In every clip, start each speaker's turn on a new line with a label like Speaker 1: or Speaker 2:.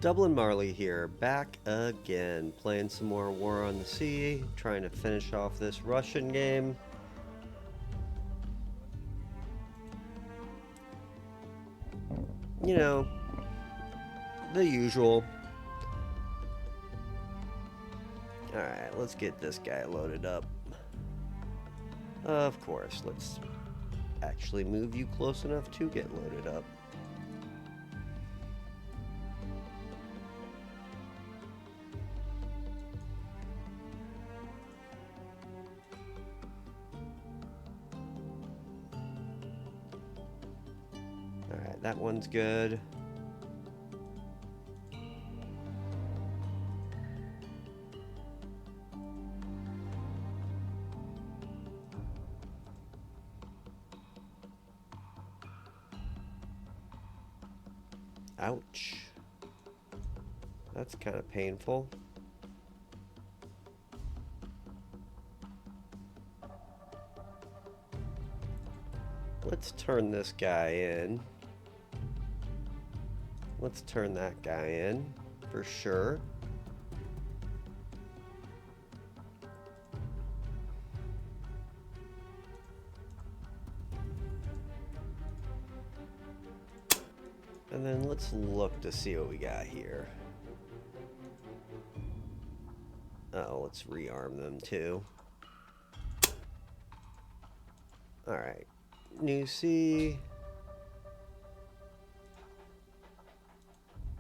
Speaker 1: Dublin Marley here, back again, playing some more War on the Sea, trying to finish off this Russian game. You know, the usual. Alright, let's get this guy loaded up. Of course, let's actually move you close enough to get loaded up. Alright, that one's good. Ouch. That's kind of painful. Let's turn this guy in. Let's turn that guy in for sure. And then let's look to see what we got here. Oh, let's rearm them too. Alright. New sea.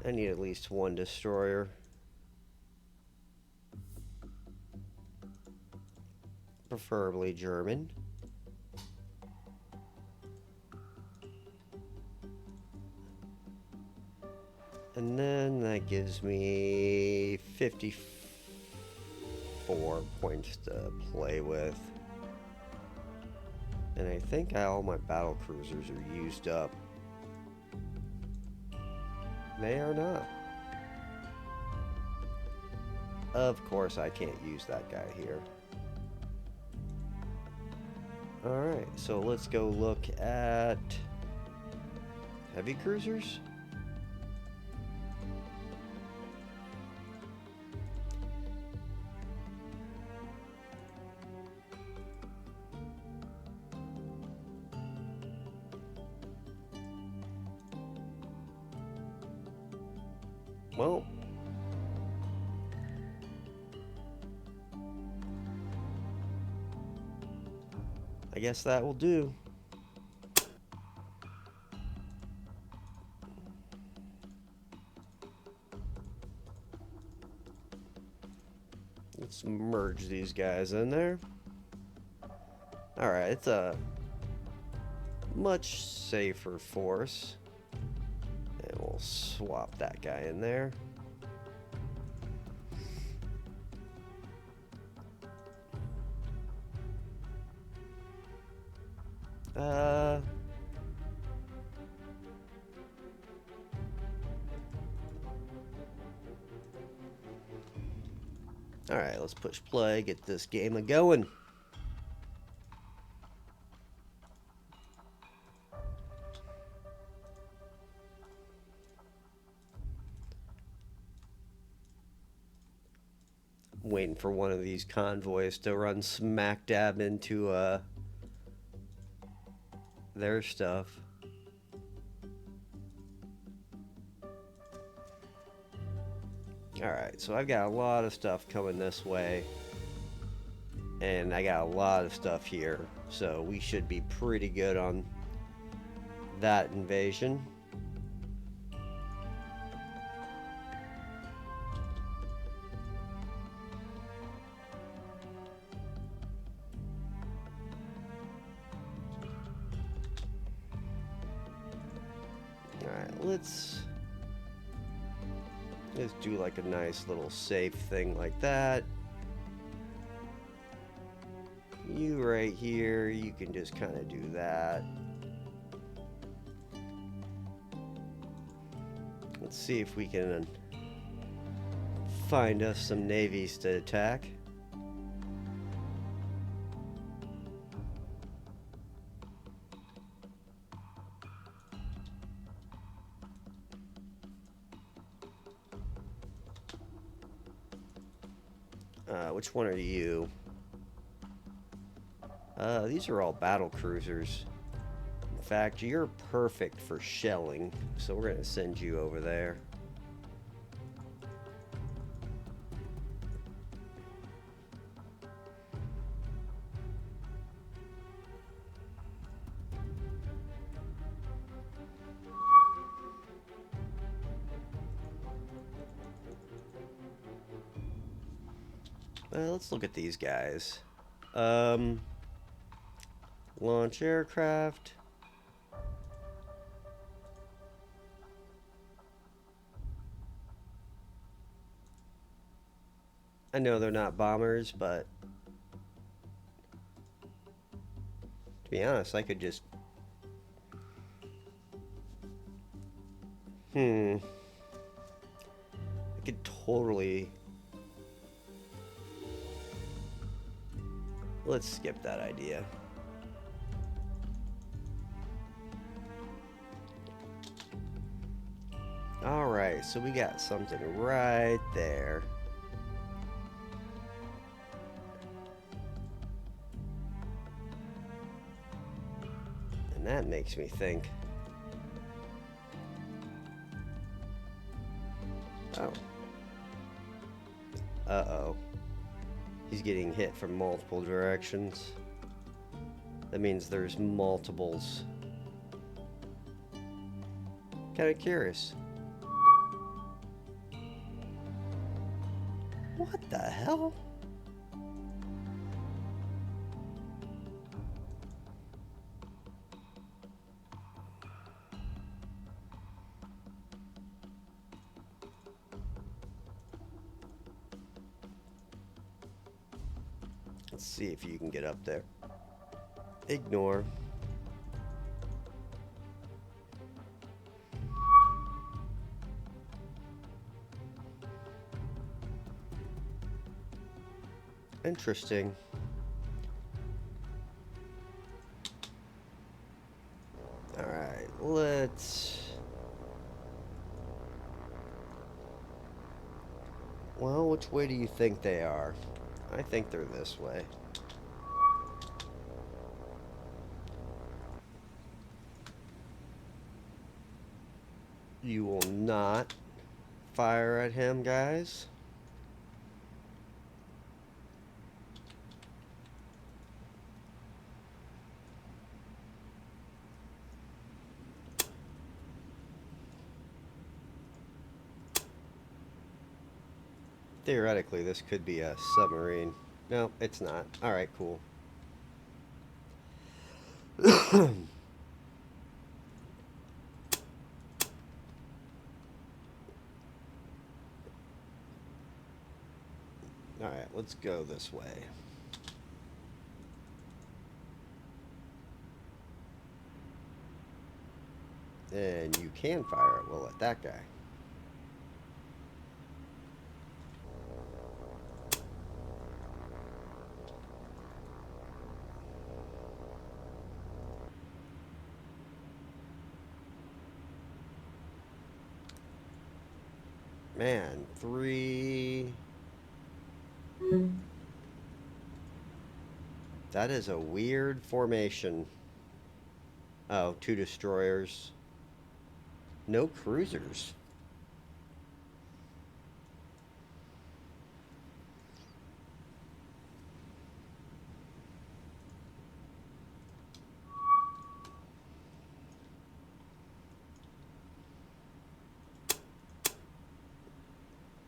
Speaker 1: I need at least one destroyer. Preferably German. And then that gives me 54 points to play with. And I think all my battle cruisers are used up. They are not. Of course, I can't use that guy here. Alright, so let's go look at heavy cruisers. Well, I guess that will do. Let's merge these guys in there. Alright, it's a much safer force. And we'll swap that guy in there. Alright, let's push play, get this game a-going. Waiting for one of these convoys to run smack dab into their stuff. Alright, so I've got a lot of stuff coming this way. And I got a lot of stuff here. So we should be pretty good on that invasion. Alright, let's do like a nice little safe thing like that. You right here, you can just kind of do that. Let's see if we can find us some navies to attack. Which one are you? These are all battle cruisers. In fact, you're perfect for shelling, so we're going to send you over there. Let's look at these guys. Launch aircraft. I know they're not bombers, but to be honest, I could just... I could totally... Let's skip that idea. Alright, so we got something right there. And that makes me think. Oh. Uh-oh. He's getting hit from multiple directions. That means there's multiples. Kind of curious. What the hell? Let's see if you can get up there. Ignore. Interesting. Alright, let's... Well, which way do you think they are? I think they're this way. You will not fire at him, guys. Theoretically, this could be a submarine. No, it's not. Alright, cool. Alright, let's go this way. And you can fire at will at that guy. Man, 3... That is a weird formation. Oh, 2 destroyers. No cruisers.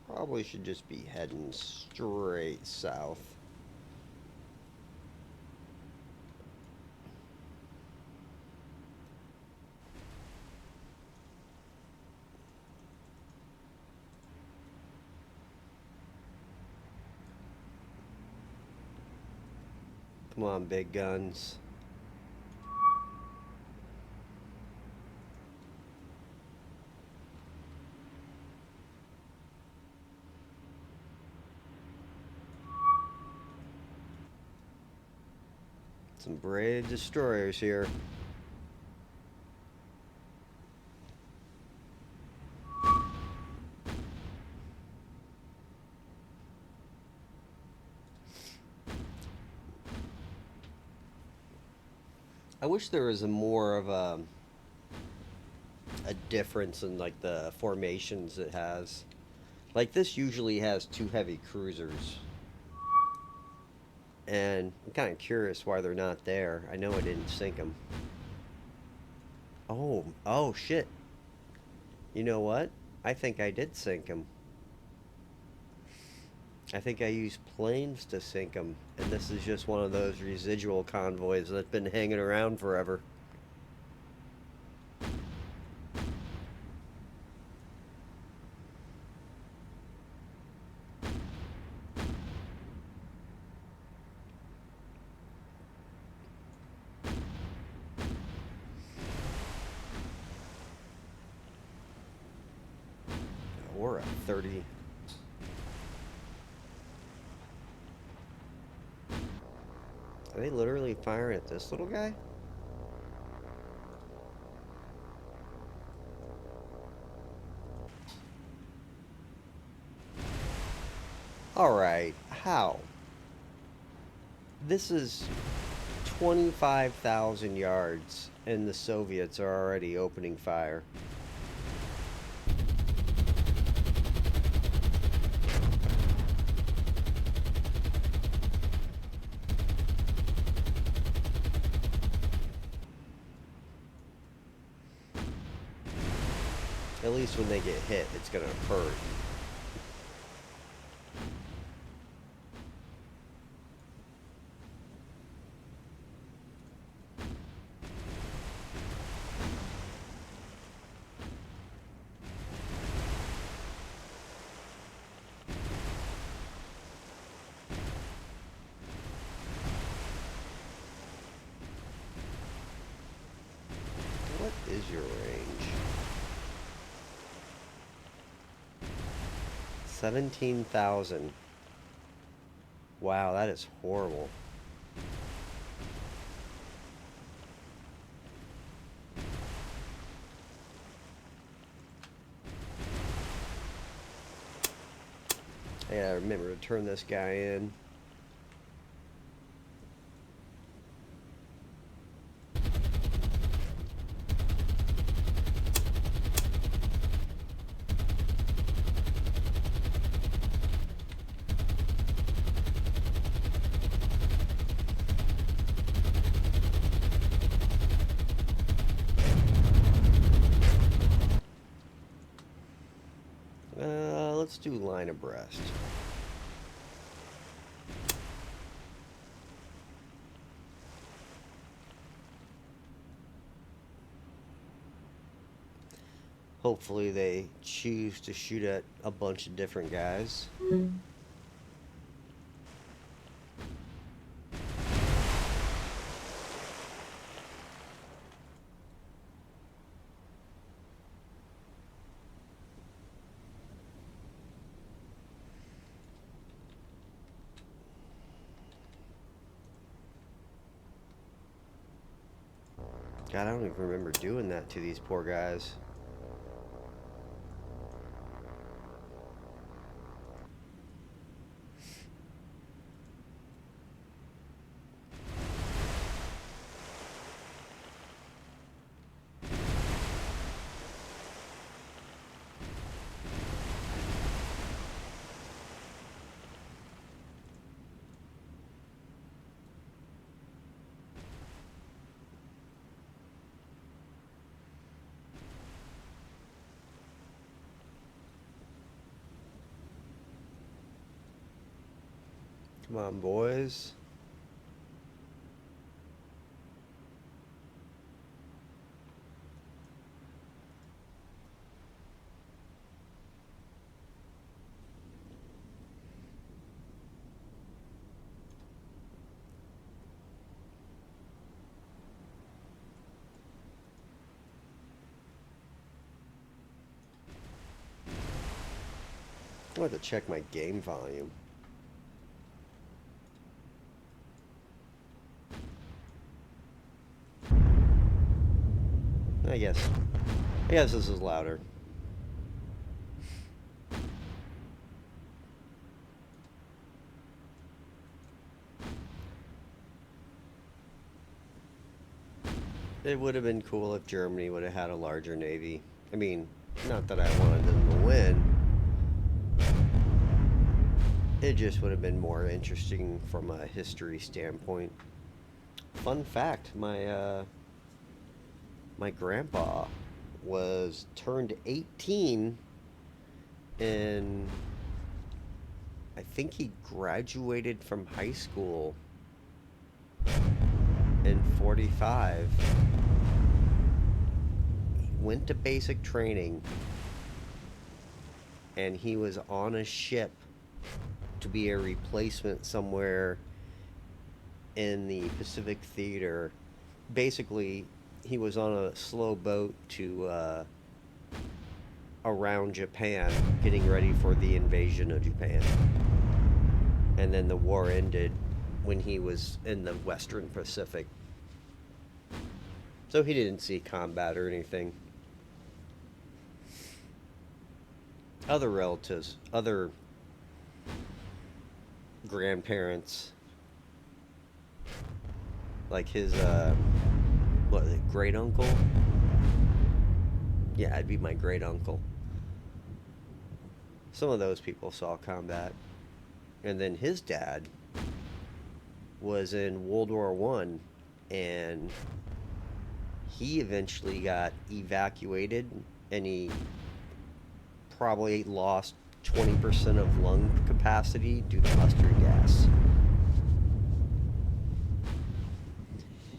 Speaker 1: Probably should just be heading straight south. Come on, big guns. Some brave destroyers here. I wish there was a more of a difference in like the formations it has. Like this usually has two heavy cruisers, and I'm kind of curious why they're not there. I know I didn't sink them. Oh shit! You know what? I think I did sink them. I think I used planes to sink them, and this is just one of those residual convoys that's been hanging around forever. We're at 30. Are they literally firing at this little guy? Alright, how? This is 25,000 yards, and the Soviets are already opening fire. At least when they get hit, it's gonna hurt. What is your range? 17,000. Wow, that is horrible. I gotta remember to turn this guy in. Let's do line abreast. Hopefully they choose to shoot at a bunch of different guys. God, I don't even remember doing that to these poor guys. Come on, boys. I have to check my game volume. I guess this is louder. It would have been cool if Germany would have had a larger navy. I mean, not that I wanted them to win. It just would have been more interesting from a history standpoint. Fun fact: my grandpa was turned 18, and I think he graduated from high school in 45. He went to basic training, and he was on a ship to be a replacement somewhere in the Pacific Theater. Basically, he was on a slow boat to around Japan, getting ready for the invasion of Japan. And then the war ended when he was in the Western Pacific. So he didn't see combat or anything. Other relatives, other grandparents, like his what, great uncle? Yeah, it'd be my great uncle. Some of those people saw combat. And then his dad was in World War One, and he eventually got evacuated, and he probably lost 20% of lung capacity due to mustard gas.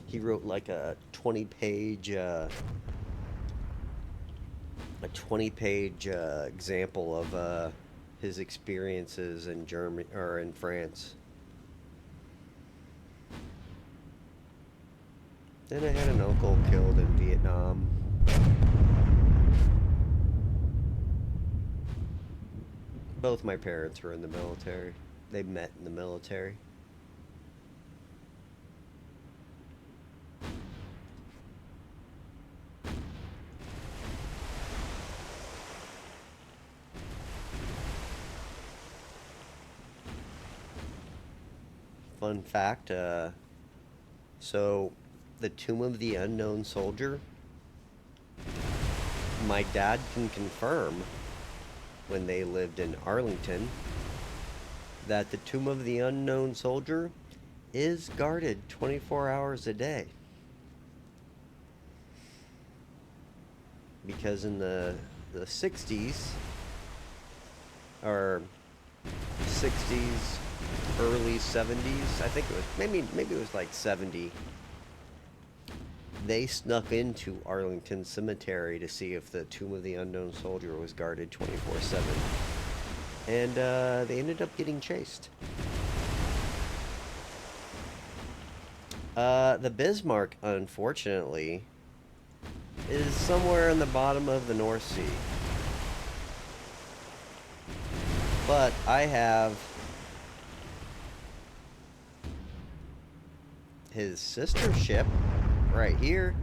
Speaker 1: He wrote like a 20-page example of his experiences in Germany or in France. Then I had an uncle killed in Vietnam. Both my parents were in the military. They met in the military. Fun fact, so the Tomb of the Unknown Soldier, my dad can confirm when they lived in Arlington that the Tomb of the Unknown Soldier is guarded 24 hours a day. Because in the 60s, or 60s, early 70s, I think it was, maybe it was like 70, they snuck into Arlington Cemetery to see if the Tomb of the Unknown Soldier was guarded 24/7. And they ended up getting chased. The Bismarck, unfortunately, is somewhere in the bottom of the North Sea. But I have his sister ship right here.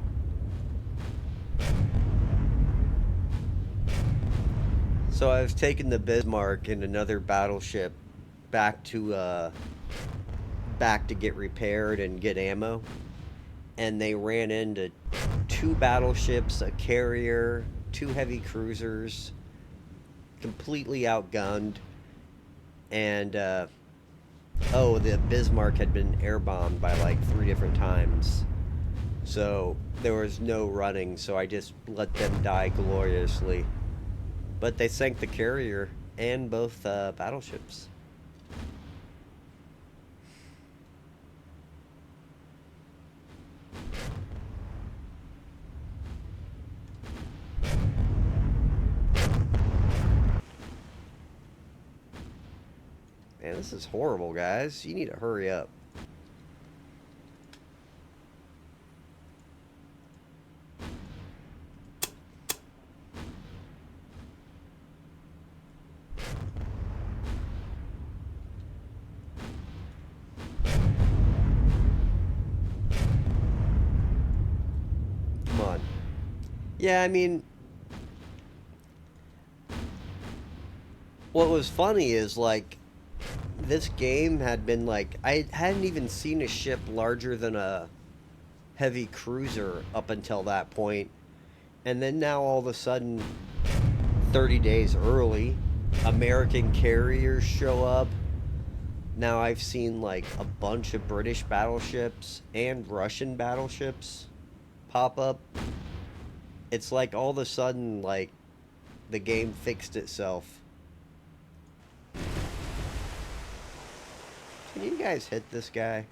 Speaker 1: So I've taken the Bismarck and another battleship back to get repaired and get ammo, and they ran into 2 battleships, a carrier, 2 heavy cruisers, completely outgunned, and the Bismarck had been air bombed by like 3 different times. So there was no running, so I just let them die gloriously. But they sank the carrier and both battleships. Man, this is horrible, guys. You need to hurry up. Come on. Yeah, I mean, what was funny is like this game had been like I hadn't even seen a ship larger than a heavy cruiser up until that point. And then now all of a sudden, 30 days early, American carriers show up. Now I've seen like a bunch of British battleships and Russian battleships pop up. It's like all of a sudden, like, the game fixed itself. Can you guys hit this guy?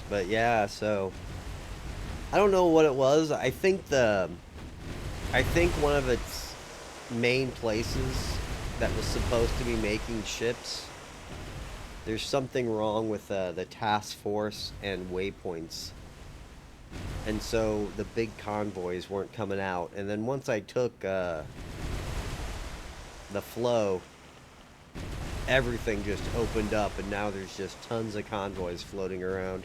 Speaker 1: But yeah, so I don't know what it was. I think one of its main places that was supposed to be making ships, there's something wrong with the task force and waypoints. And so the big convoys weren't coming out. And then once I took the flow, everything just opened up, and now there's just tons of convoys floating around.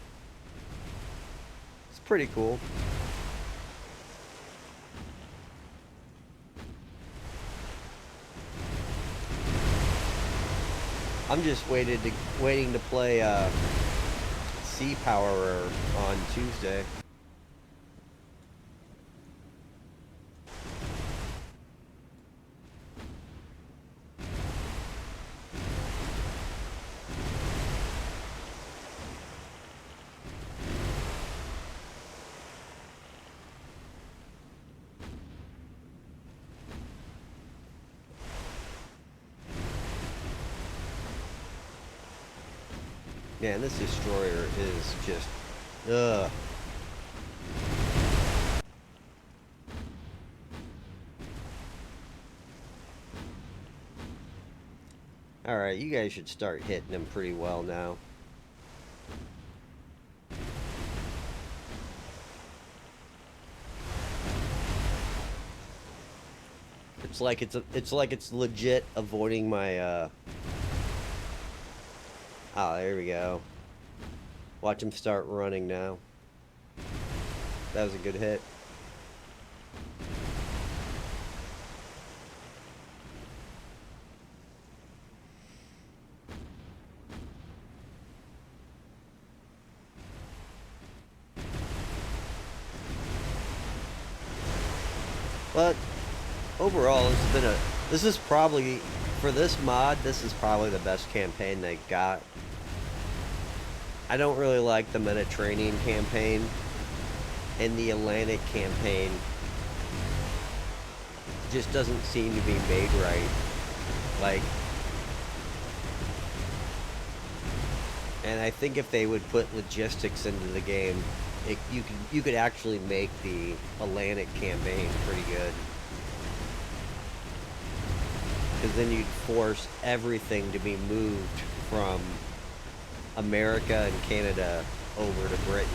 Speaker 1: It's pretty cool. I'm just waiting to play Sea Power on Tuesday. Man, this destroyer is just, ugh. Alright, you guys should start hitting them pretty well now. It's like it's legit avoiding my oh, there we go. Watch him start running now. That was a good hit. But overall, this is probably, for this mod, this is probably the best campaign they got. I don't really like the Mediterranean campaign, and the Atlantic campaign just doesn't seem to be made right. Like, and I think if they would put logistics into the game, you could actually make the Atlantic campaign pretty good. Because then you'd force everything to be moved from America and Canada over to Britain.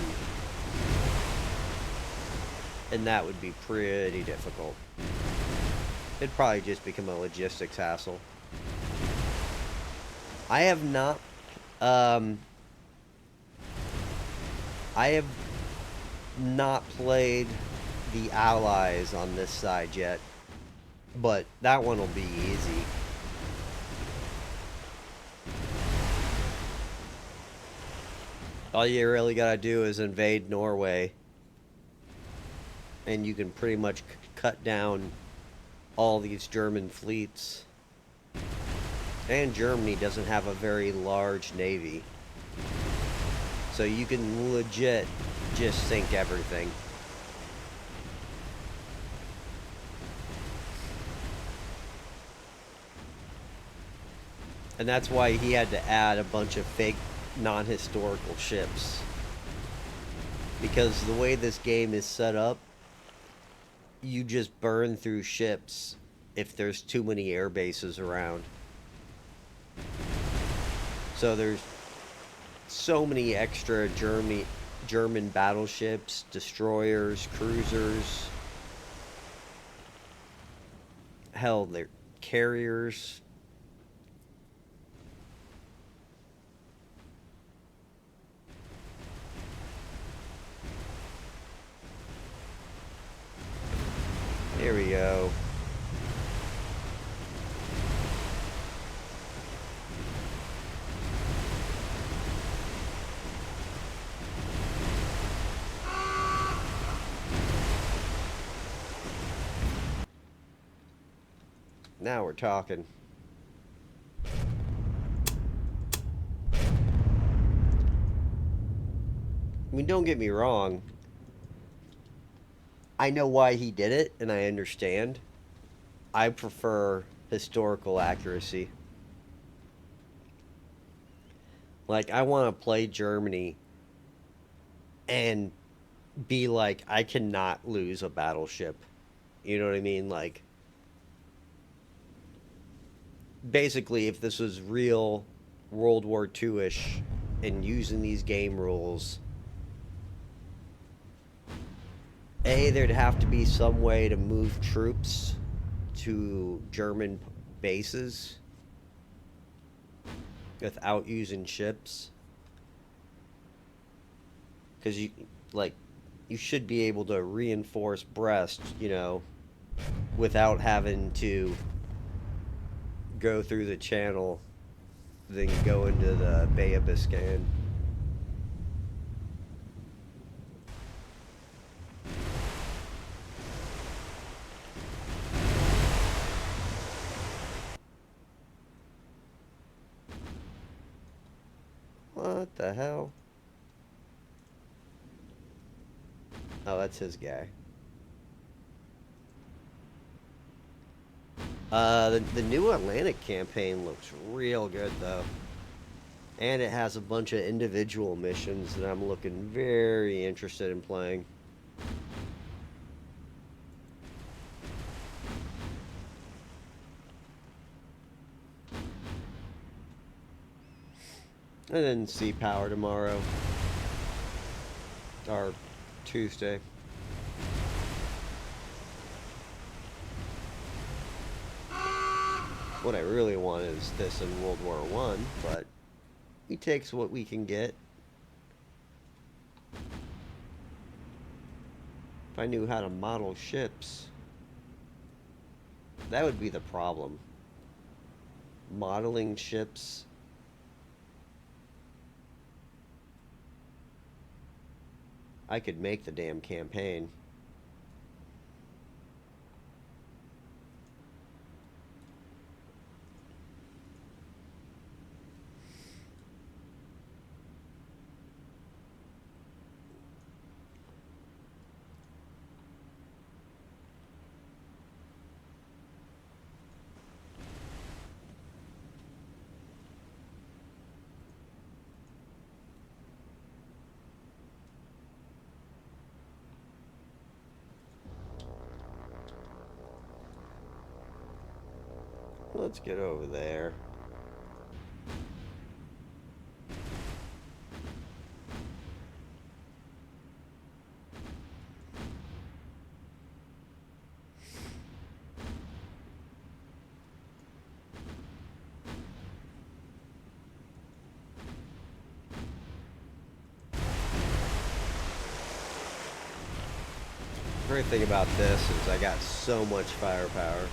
Speaker 1: And that would be pretty difficult. It'd probably just become a logistics hassle. I have not, I have not played the Allies on this side yet, but that one will be easy. All you really gotta do is invade Norway, and you can pretty much cut down all these German fleets. And Germany doesn't have a very large navy, so you can legit just sink everything. And that's why he had to add a bunch of fake non-historical ships. Because the way this game is set up, you just burn through ships if there's too many air bases around. So there's so many extra German battleships, destroyers, cruisers. Hell, they're carriers. Here we go. Now we're talking. I mean, don't get me wrong. I know why he did it, and I understand. I prefer historical accuracy. Like, I want to play Germany and be like, I cannot lose a battleship. You know what I mean? Like, basically, if this was real World War II-ish and using these game rules, there'd have to be some way to move troops to German bases without using ships. Because like, you should be able to reinforce Brest, without having to go through the channel, then go into the Bay of Biscayne. What the hell? Oh, that's his guy. The new Atlantic campaign looks real good, though. And it has a bunch of individual missions that I'm looking very interested in playing. And then Sea Power tomorrow. Or Tuesday. What I really want is this in World War One, but he takes what we can get. If I knew how to model ships, that would be the problem. Modeling ships. I could make the damn campaign. Let's get over there. The great thing about this is I got so much firepower.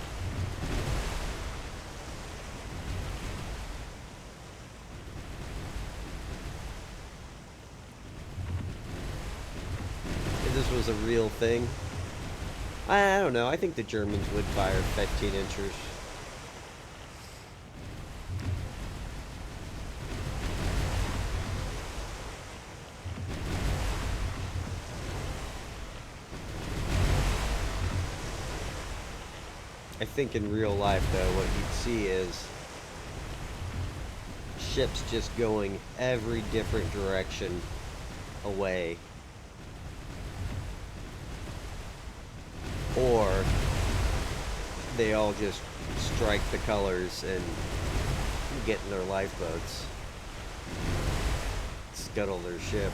Speaker 1: If this was a real thing, I don't know. I think the Germans would fire 15 inchers. I think in real life, though, what you'd see is ships just going every different direction away. Or they all just strike the colors and get in their lifeboats, scuttle their ship.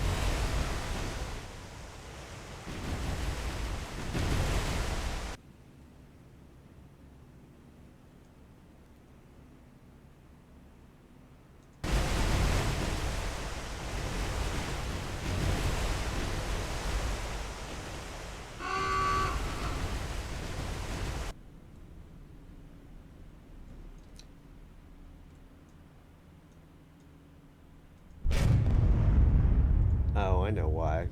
Speaker 1: I know why.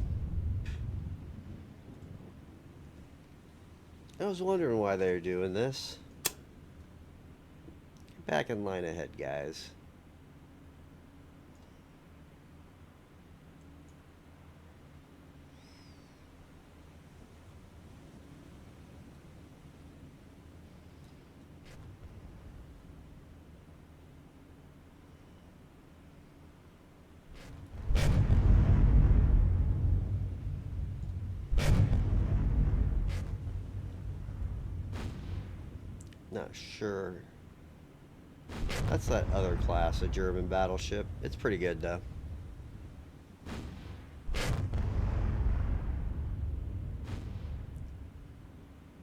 Speaker 1: I was wondering why they were doing this. Get back in line ahead, guys. Not sure. That's that other class, a German battleship. It's pretty good, though. I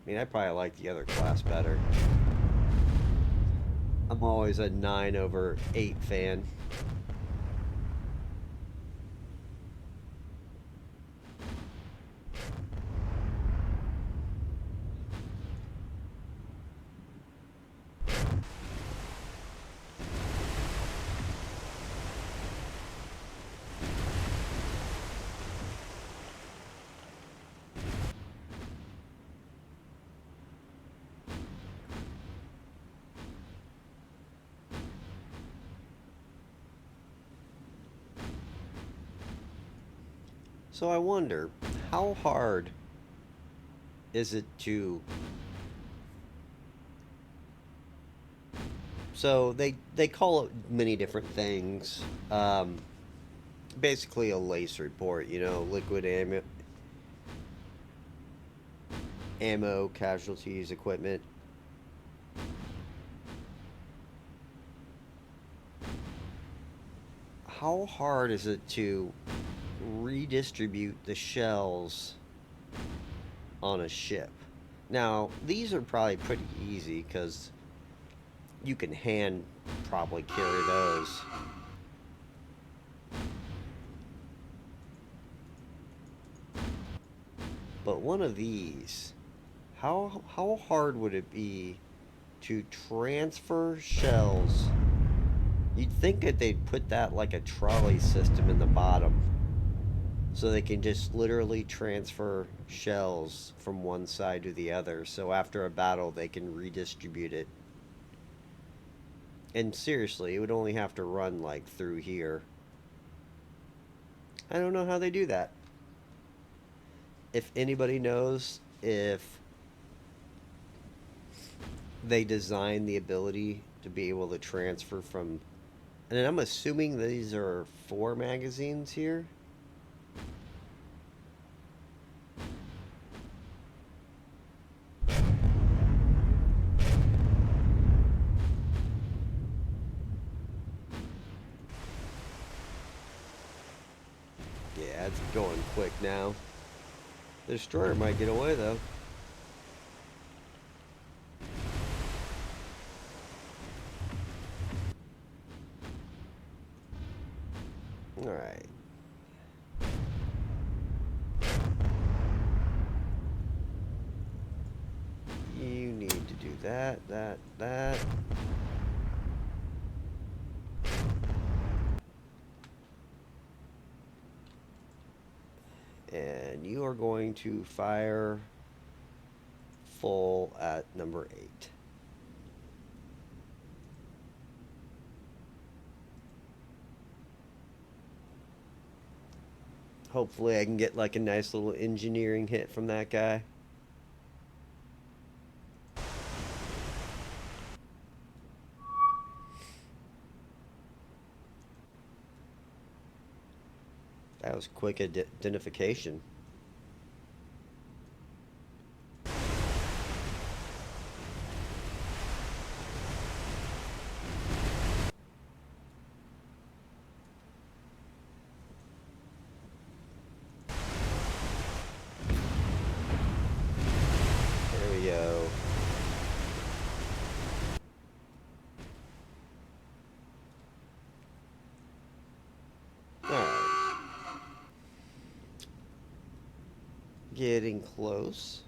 Speaker 1: mean, I probably like the other class better. I'm always a 9/8 fan. So I wonder, how hard is it to... So they call it many different things. Basically a lace report, liquid ammo, casualties, equipment. How hard is it to redistribute the shells on a ship? Now, these are probably pretty easy because you can hand probably carry those. But one of these, how hard would it be to transfer shells? You'd think that they'd put that like a trolley system in the bottom so they can just literally transfer shells from one side to the other. So after a battle, they can redistribute it. And seriously, it would only have to run like through here. I don't know how they do that. If anybody knows if they design the ability to be able to transfer from... And I'm assuming these are 4 magazines here. Yeah, it's going quick now. The destroyer might get away, though. Alright. You need to do that. And you are going to fire full at number 8. Hopefully I can get like a nice little engineering hit from that guy. That was quick identification. There we go. Alright. Getting close.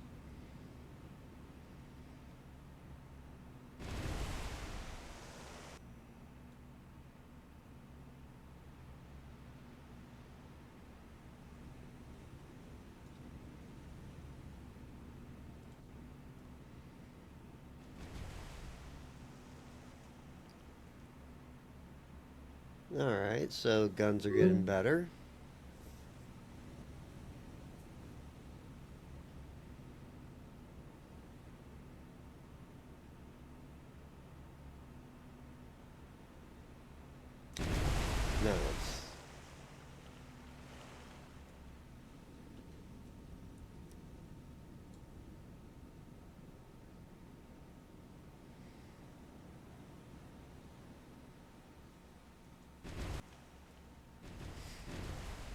Speaker 1: Alright, so guns are getting better. No, it's...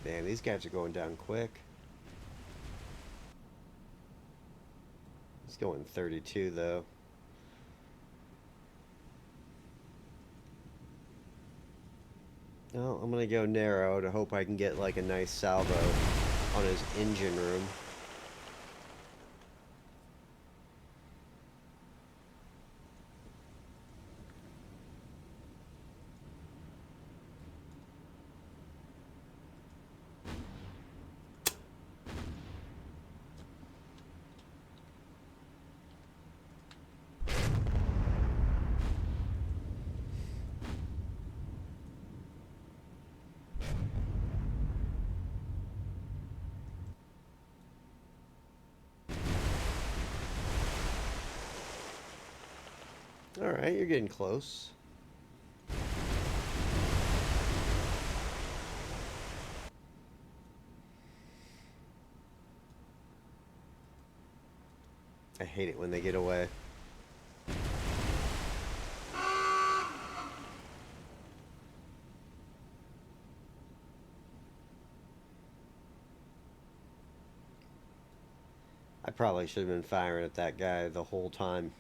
Speaker 1: Man, these guys are going down quick. He's going 32, though. Well, I'm gonna go narrow to hope I can get like a nice salvo on his engine room. Alright, you're getting close. I hate it when they get away. I probably should have been firing at that guy the whole time.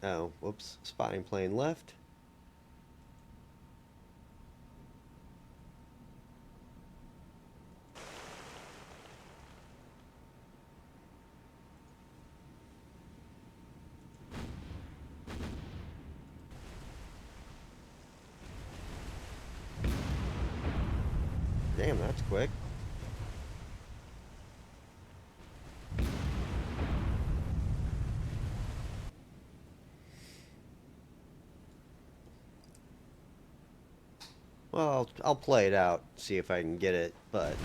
Speaker 1: Oh, whoops. Spotting plane left. Damn, that's quick. Well, I'll play it out, see if I can get it, but...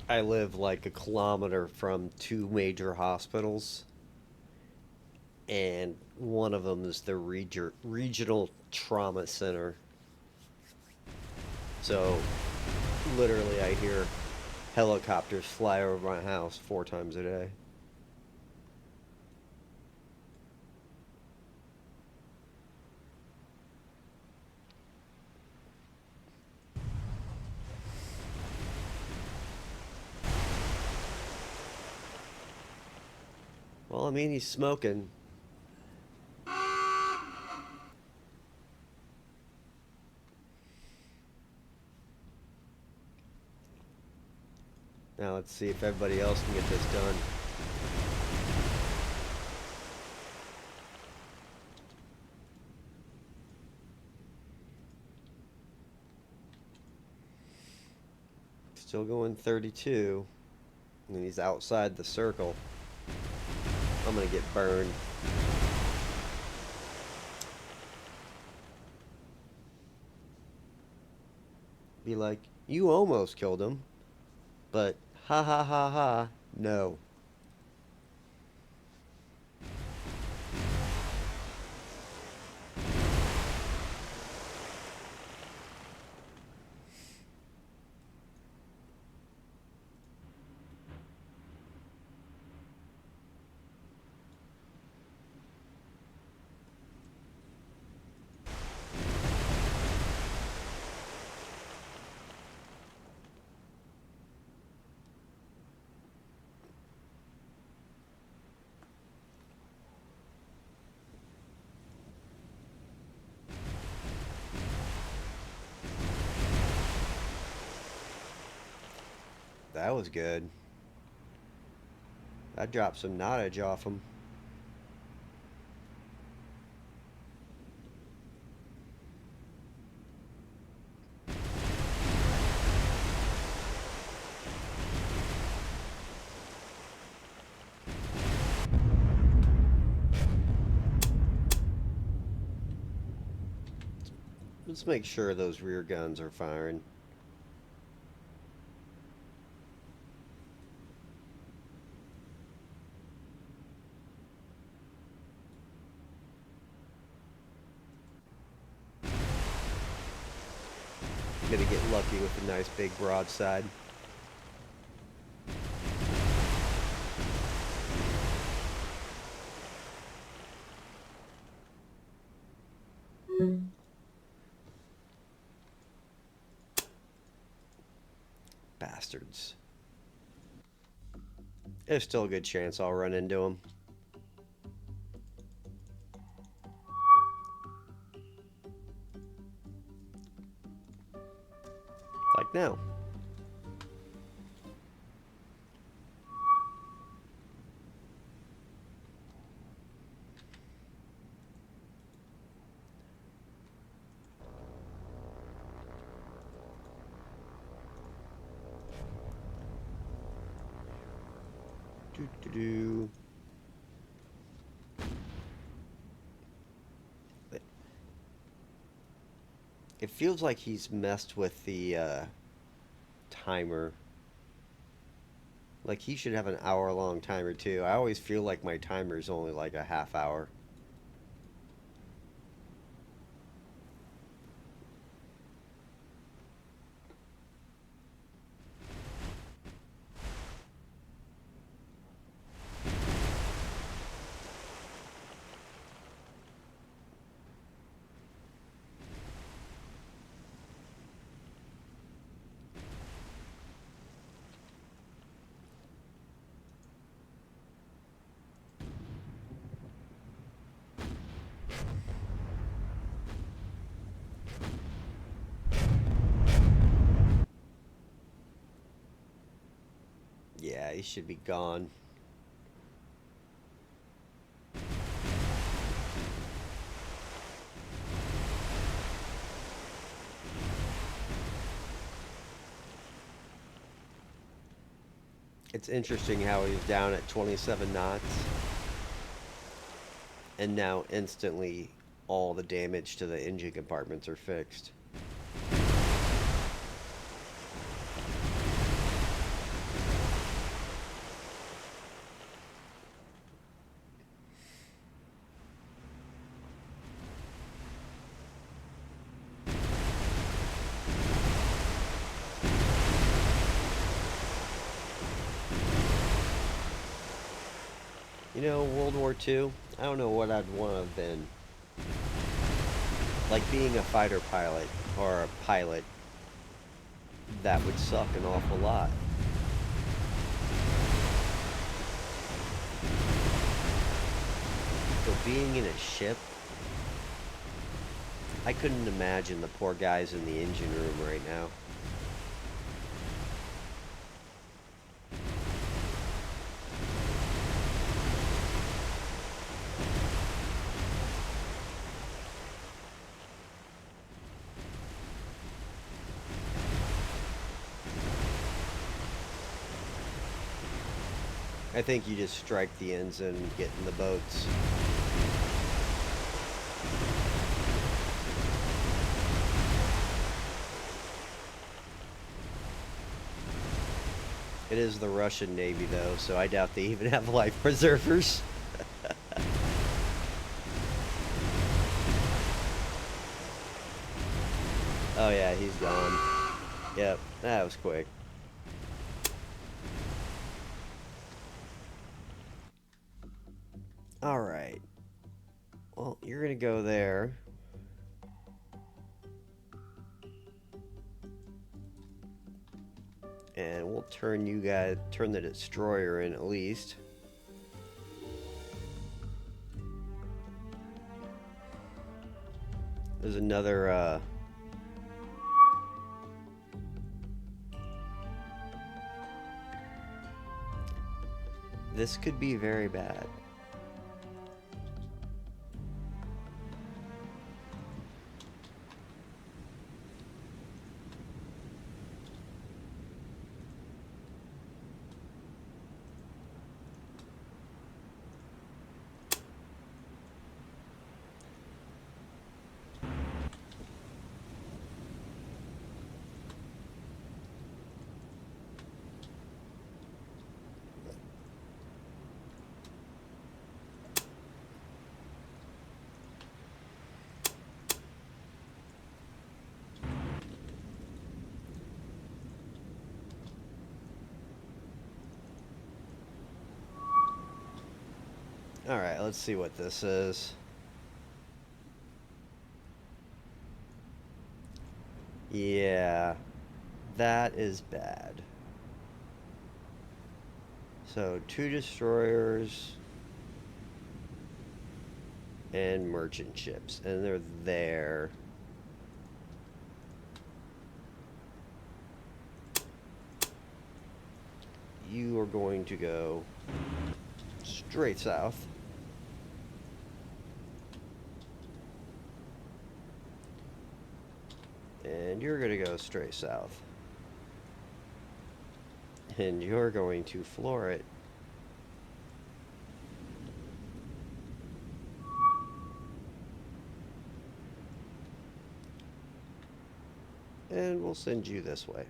Speaker 1: I live like a kilometer from two major hospitals, and one of them is the regional trauma center. So, literally, I hear helicopters fly over my house 4 times a day. Well, I mean, he's smoking. Now let's see if everybody else can get this done. Still going 32. And he's outside the circle. I'm gonna get burned. Be like, you almost killed him, but ha ha ha ha, no. That was good. That dropped some knowledge off him. Let's make sure those rear guns are firing. Gonna get lucky with a nice big broadside. Bastards. There's still a good chance I'll run into them. Like now. Do. It feels like he's messed with the timer. Like he should have an hour-long timer too. I always feel like my timer's only like a half hour. Yeah, he should be gone. It's interesting how he's down at 27 knots. And now instantly all the damage to the engine compartments are fixed. You know, World War II, I don't know what I'd want to have been. Like being a fighter pilot or a pilot, that would suck an awful lot. But being in a ship, I couldn't imagine the poor guys in the engine room right now. I think you just strike the ensign and get in the boats. It is the Russian Navy though, so I doubt they even have life preservers. Oh yeah, he's gone. Yep, that was quick. Alright. Well, you're gonna go there. And we'll turn the destroyer in at least. There's another, This could be very bad. Alright, let's see what this is. Yeah, that is bad. So, 2 destroyers and merchant ships, and they're there. You are going to go straight south. And you're going to go straight south. And you're going to floor it. And we'll send you this way.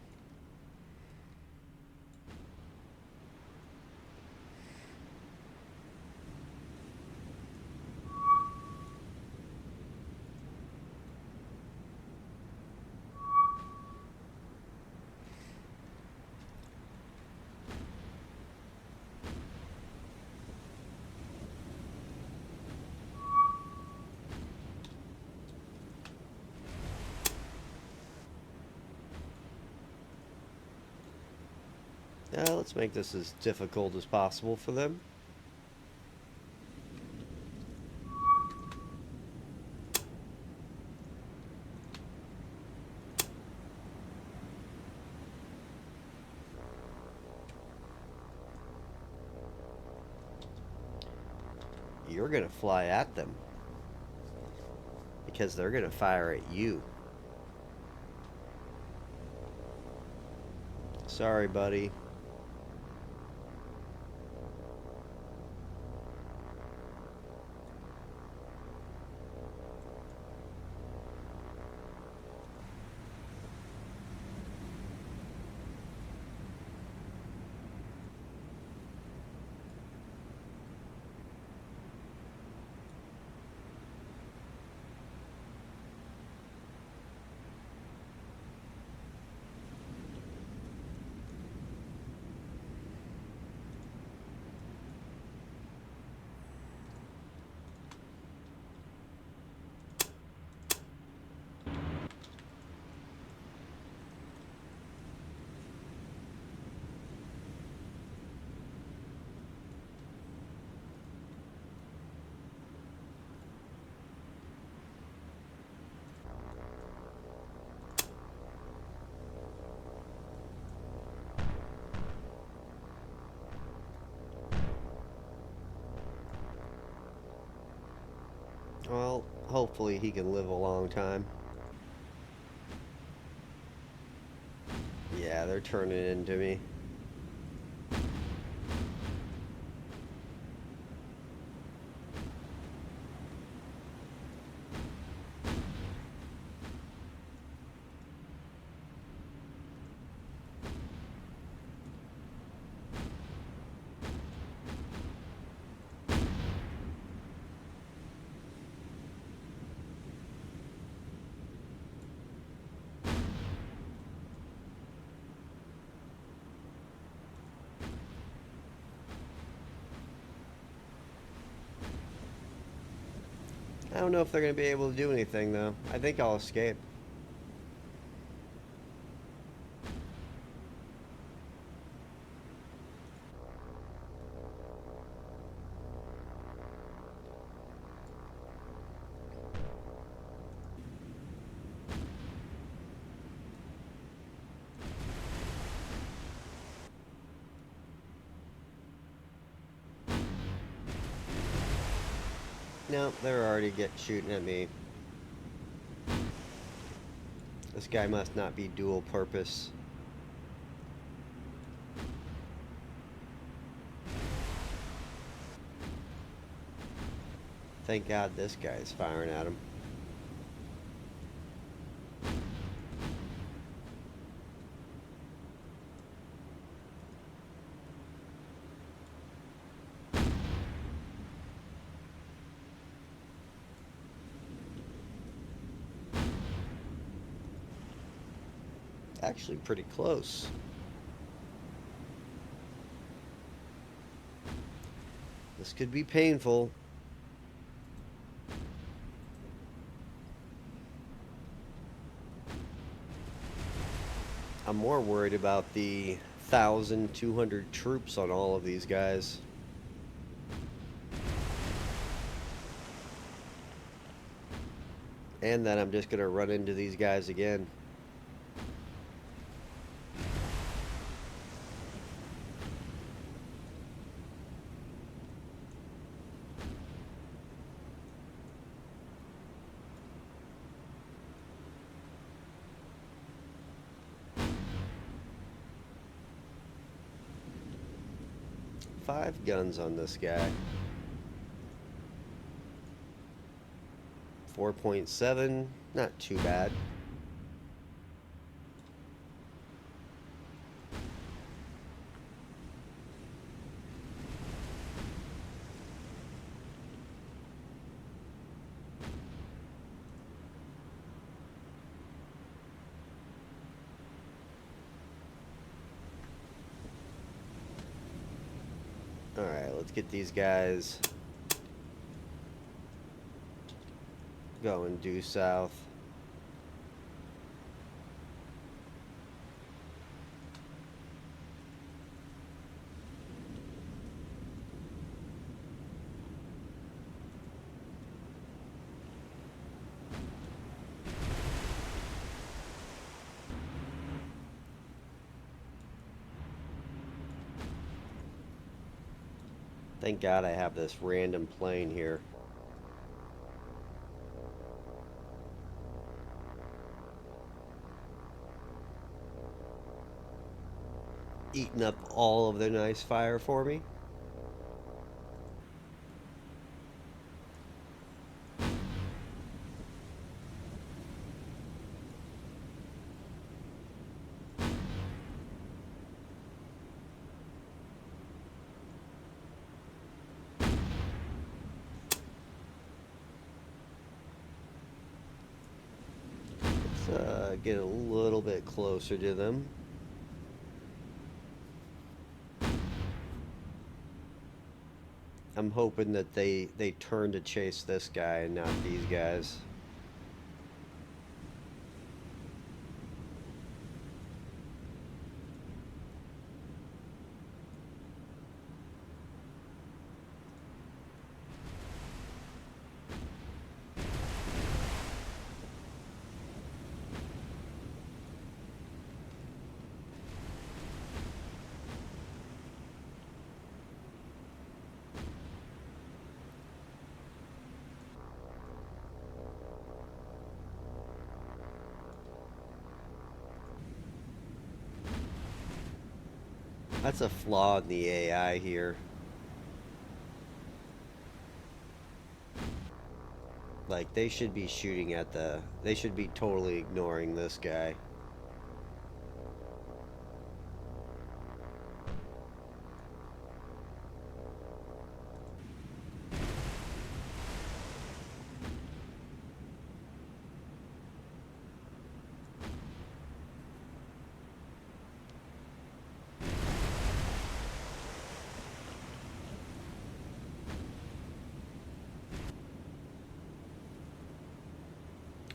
Speaker 1: Let's make this as difficult as possible for them. You're going to fly at them. Because they're going to fire at you. Sorry, buddy. Well, hopefully he can live a long time. Yeah, they're turning into me. I don't know if they're going to be able to do anything, though. I think I'll escape. No, they're already shooting at me. This guy must not be dual purpose. Thank God this guy's firing at him. Actually pretty close. This could be painful. I'm more worried about the 1,200 troops on all of these guys. And that I'm just going to run into these guys again. Five guns on this guy. 4.7, not too bad. Alright, let's get these guys going due south. Thank God I have this random plane here. Eating up all of the nice fire for me. Let's get a little bit closer to them. I'm hoping that they turn to chase this guy and not these guys. That's a flaw in the AI here. Like, they should be shooting at the... They should be totally ignoring this guy.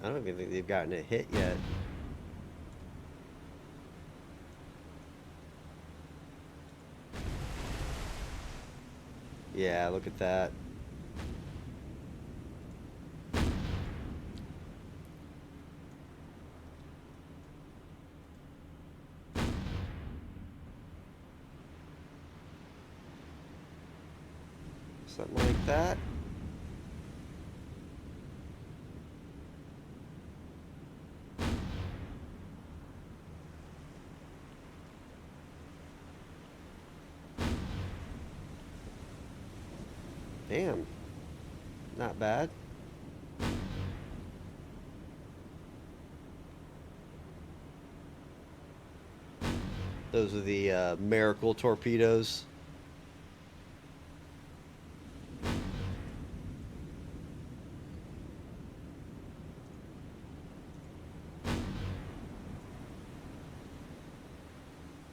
Speaker 1: I don't even think they've gotten a hit yet. Yeah, look at that. Something like that. Damn, not bad. Those are the Miracle torpedoes.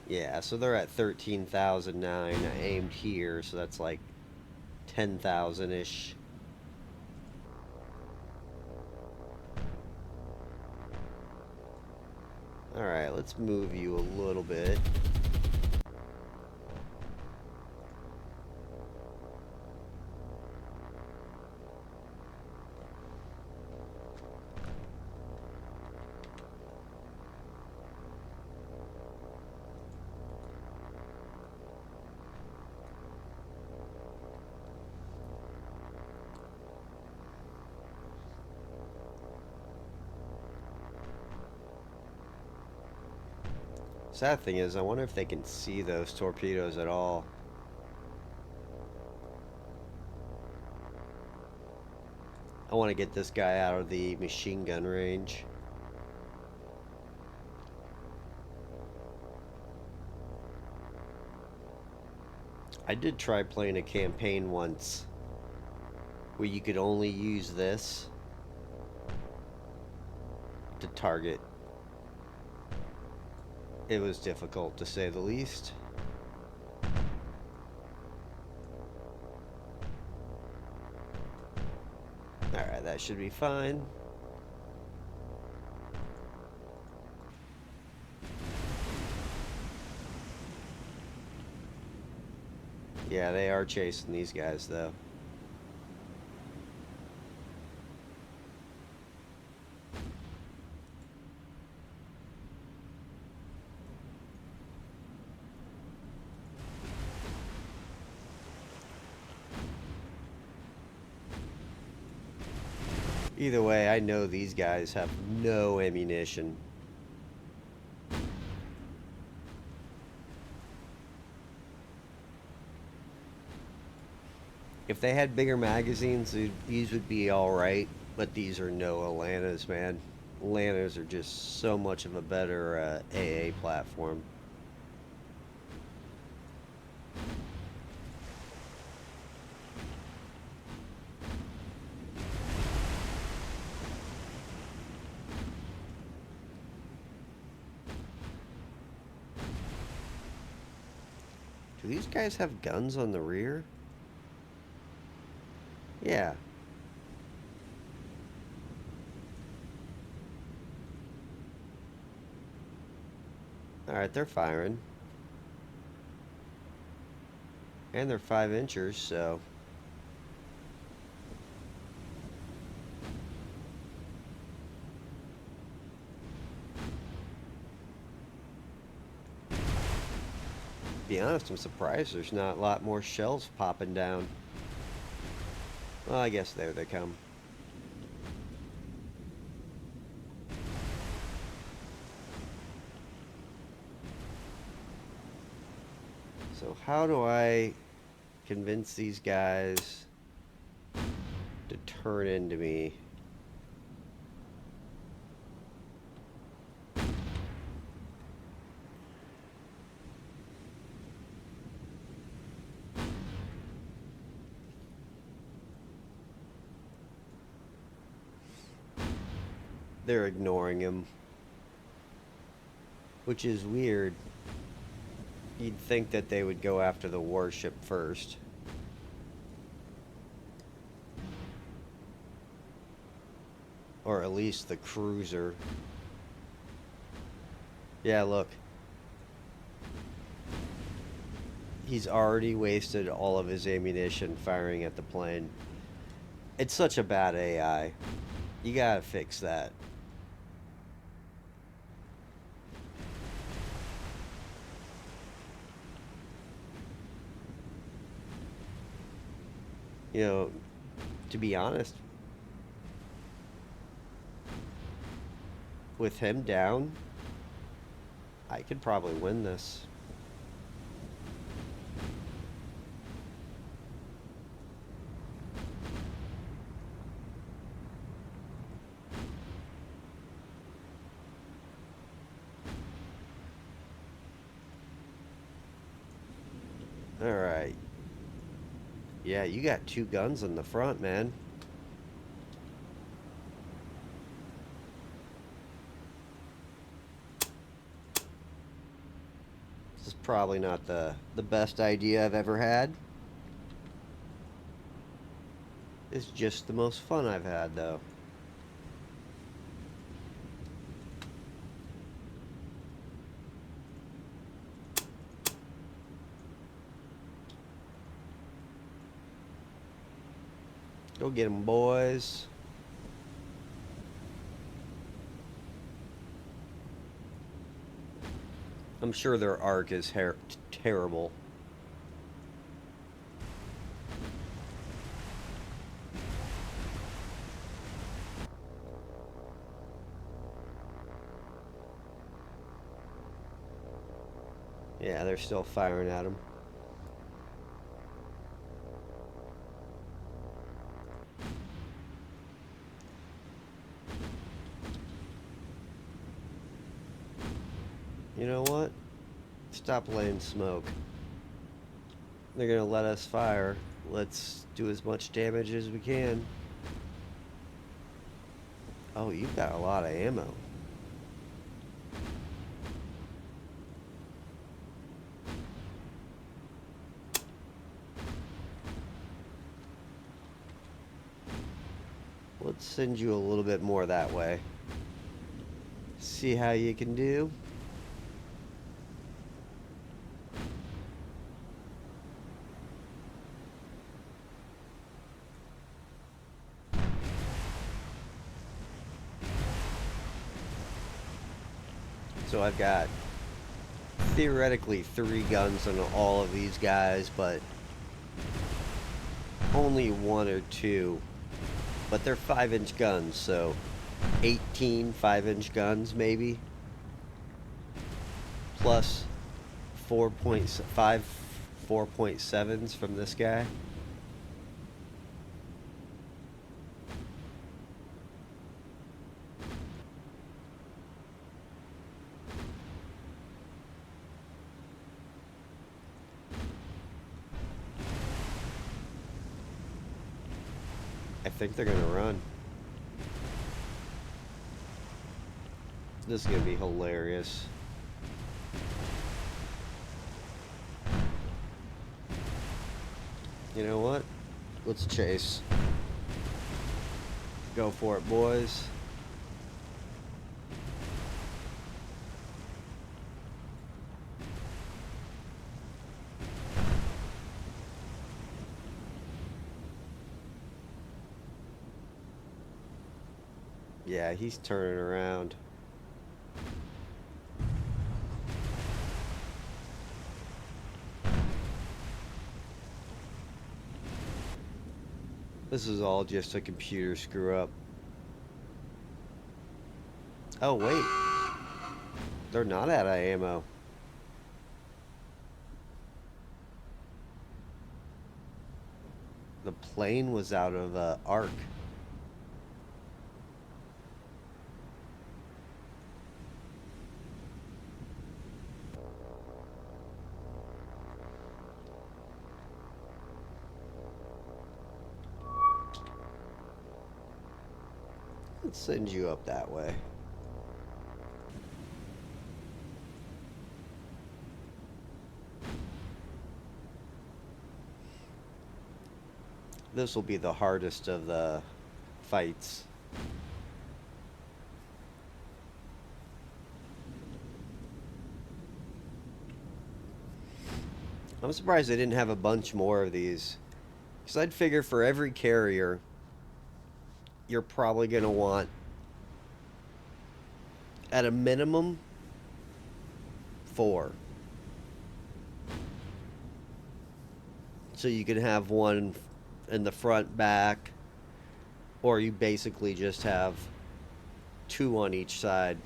Speaker 1: Yeah, so they're at 13,009. I aimed here, so that's like 10,000-ish. Alright, let's move you a little bit. Sad thing is, I wonder if they can see those torpedoes at all. I want to get this guy out of the machine gun range. I did try playing a campaign once where you could only use this to target. It was difficult, to say the least. Alright, that should be fine. Yeah, they are chasing these guys, though. Either way, I know these guys have no ammunition. If they had bigger magazines, these would be alright, but these are no Atlantas, man. Atlantas are just so much of a better AA platform. Do these guys have guns on the rear? Yeah. Alright, they're firing. And they're 5-inchers, so... To be honest, I'm surprised there's not a lot more shells popping down. Well, I guess there they come. So how do I convince these guys to turn into me? They're ignoring him, which is weird. You'd think that they would go after the warship first. Or at least the cruiser. Yeah, look. He's already wasted all of his ammunition firing at the plane. It's such a bad AI. You gotta fix that. You know, to be honest, with him down, I could probably win this. Alright. Yeah, you got two guns in the front, man. This is probably not the best idea I've ever had. It's just the most fun I've had, though. Go get them, boys. I'm sure their arc is terrible. Yeah, they're still firing at them. You know what? Stop laying smoke. They're gonna let us fire. Let's do as much damage as we can. Oh, you've got a lot of ammo. Let's send you a little bit more that way. See how you can do. So I've got theoretically 3 guns on all of these guys, but only 1 or 2. But they're 5-inch guns, so 18 5-inch guns maybe. Plus 4.5 4.7s from this guy. I think they're gonna run. This is gonna be hilarious. You know what? Let's chase. Go for it, boys. Yeah, he's turning around. This is all just a computer screw up. Oh, wait. They're not out of ammo. The plane was out of arc. Let's send you up that way. This will be the hardest of the fights. I'm surprised they didn't have a bunch more of these. Because I'd figure for every carrier, you're probably going to want, at a minimum, 4. So you can have one in the front, back, or you basically just have 2 on each side.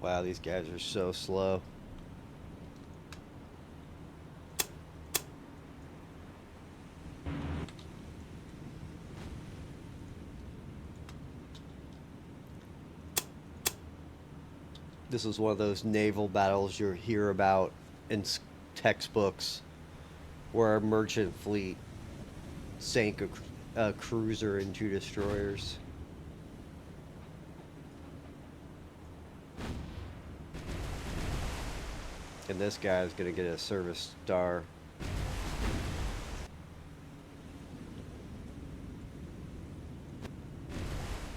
Speaker 1: Wow, these guys are so slow. This is one of those naval battles you hear about in textbooks where a merchant fleet sank a cruiser and two destroyers. And this guy's gonna get a service star.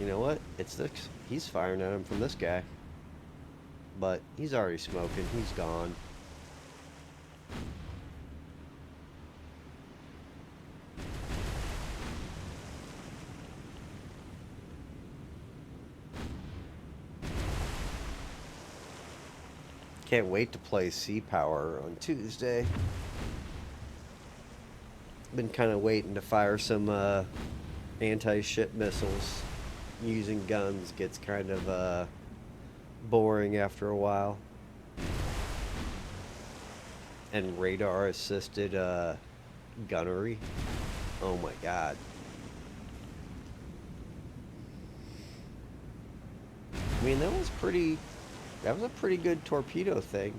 Speaker 1: You know what? It's this. He's firing at him from this guy. But he's already smoking. He's gone. Can't wait to play Sea Power on Tuesday. Been kind of waiting to fire some anti-ship missiles. Using guns gets kind of boring after a while. And radar assisted gunnery. Oh my god. I mean, that was a pretty good torpedo thing.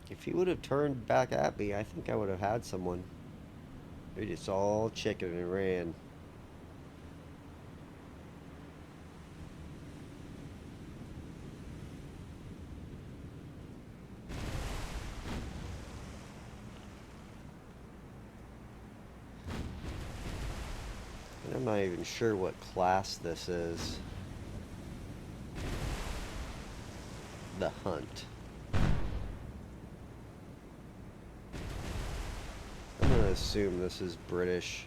Speaker 1: If he would have turned back at me, I think I would have had someone. They just all chicken and ran. And I'm not even sure what class this is. The Hunt. I'm gonna assume this is British.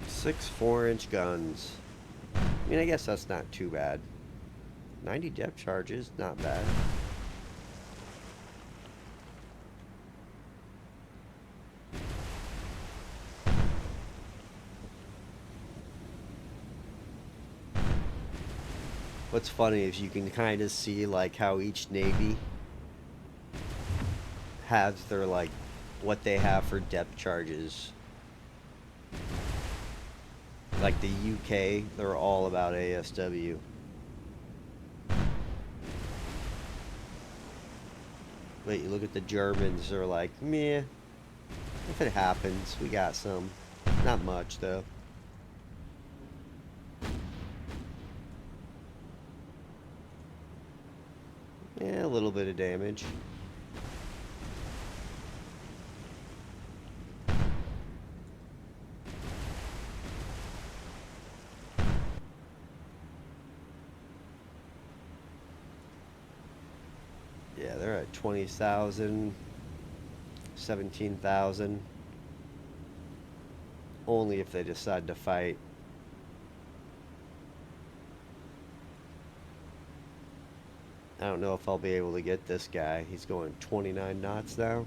Speaker 1: Six 4-inch guns. I mean, I guess that's not too bad. 90 depth charges, not bad. What's funny is you can kind of see like how each navy has their like what they have for depth charges. Like the UK, they're all about ASW. But you look at the Germans, they're like, meh. If it happens, we got some. Not much though. Yeah, a little bit of damage. Yeah, they're at 20,000, 17,000. Only if they decide to fight. I don't know if I'll be able to get this guy. He's going 29 knots now.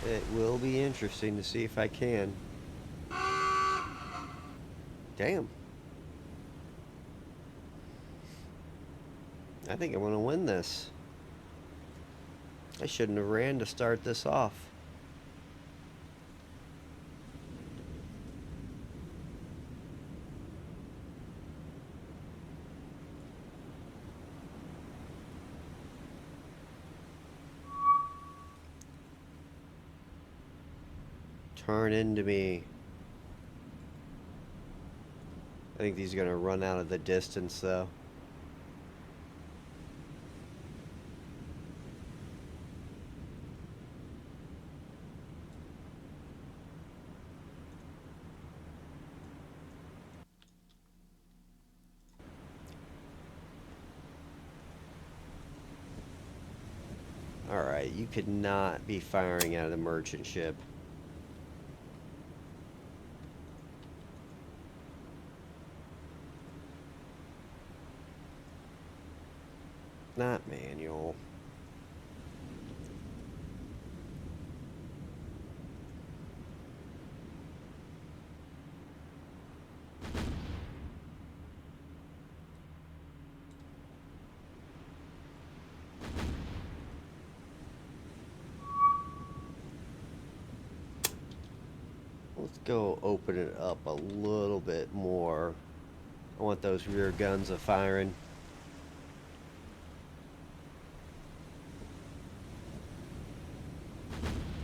Speaker 1: It will be interesting to see if I can. Damn. I think I'm going to win this. I shouldn't have ran to start this off. Turn into me. I think these are going to run out of the distance, though. Alright, you could not be firing out of the merchant ship. Not manual. Let's go open it up a little bit more. I want those rear guns a firing.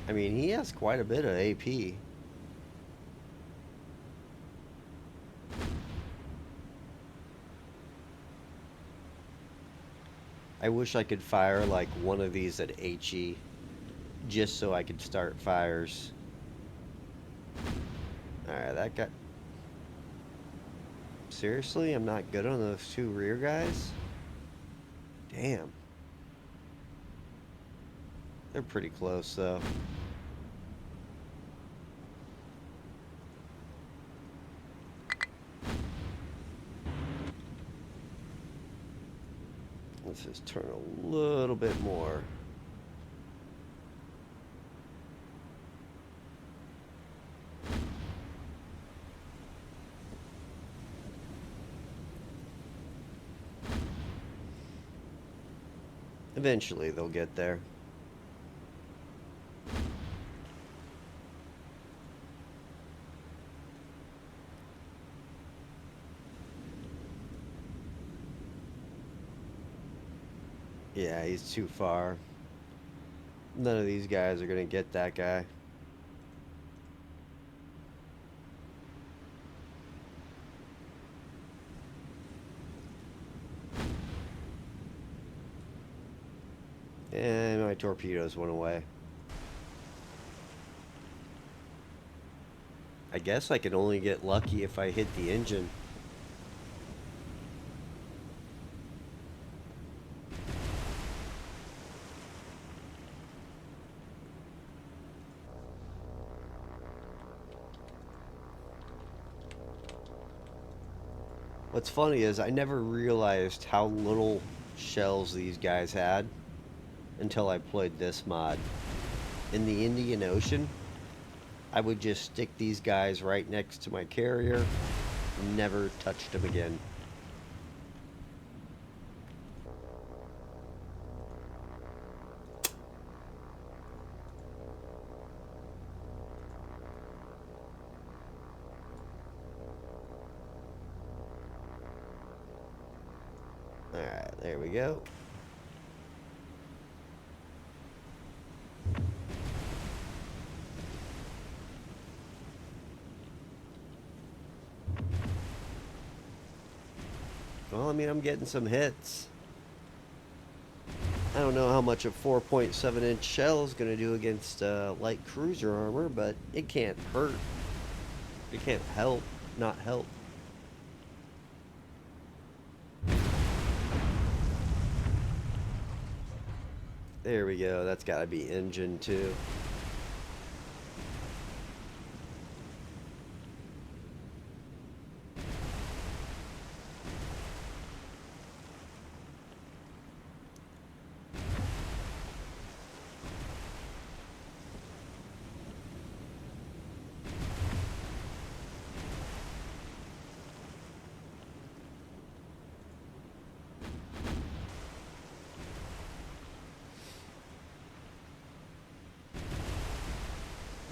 Speaker 1: I mean, he has quite a bit of AP. I wish I could fire like one of these at HE just so I could start fires. Alright, that got... Seriously? I'm not good on those two rear guys? Damn. They're pretty close, though. Let's just turn a little bit more. Eventually, they'll get there. Yeah, he's too far. None of these guys are gonna get that guy. And my torpedoes went away. I guess I can only get lucky if I hit the engine. What's funny is I never realized how little shells these guys had until I played this mod. In the Indian Ocean, I would just stick these guys right next to my carrier, never touched them again. Alright, there we go. Well, I mean, I'm getting some hits. I don't know how much a 4.7-inch shell is going to do against light cruiser armor, but it can't hurt. It can't help, not help. There we go. That's got to be engine too.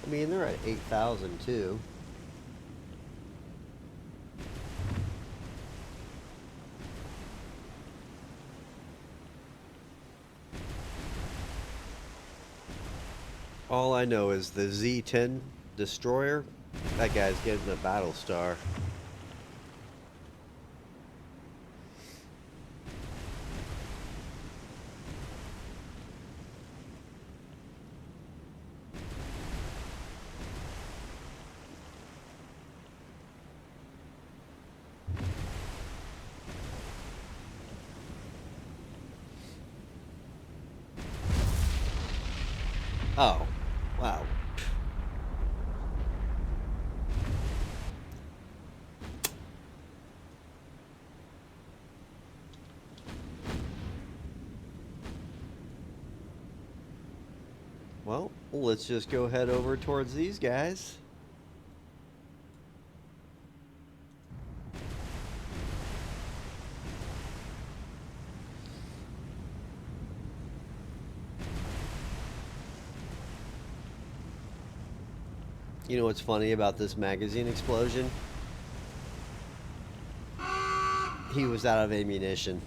Speaker 1: I mean, they're at 8,000 too. All I know is the Z-10 destroyer, that guy's getting a battle star. Oh, wow. Well, let's just go head over towards these guys. You know what's funny about this magazine explosion? He was out of ammunition.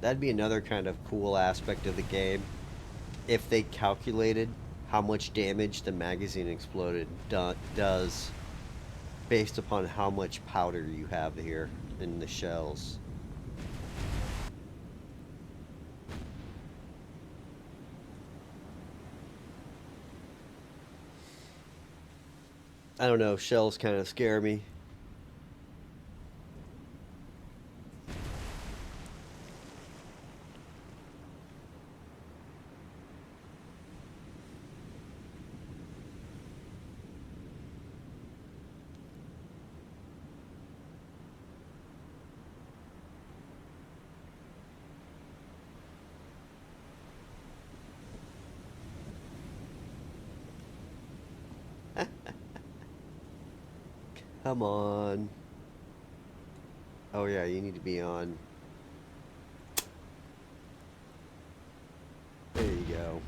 Speaker 1: That'd be another kind of cool aspect of the game if they calculated how much damage the magazine exploded does based upon how much powder you have here in the shells. I don't know, shells kind of scare me. Come on. Oh yeah, you need to be on. There you go.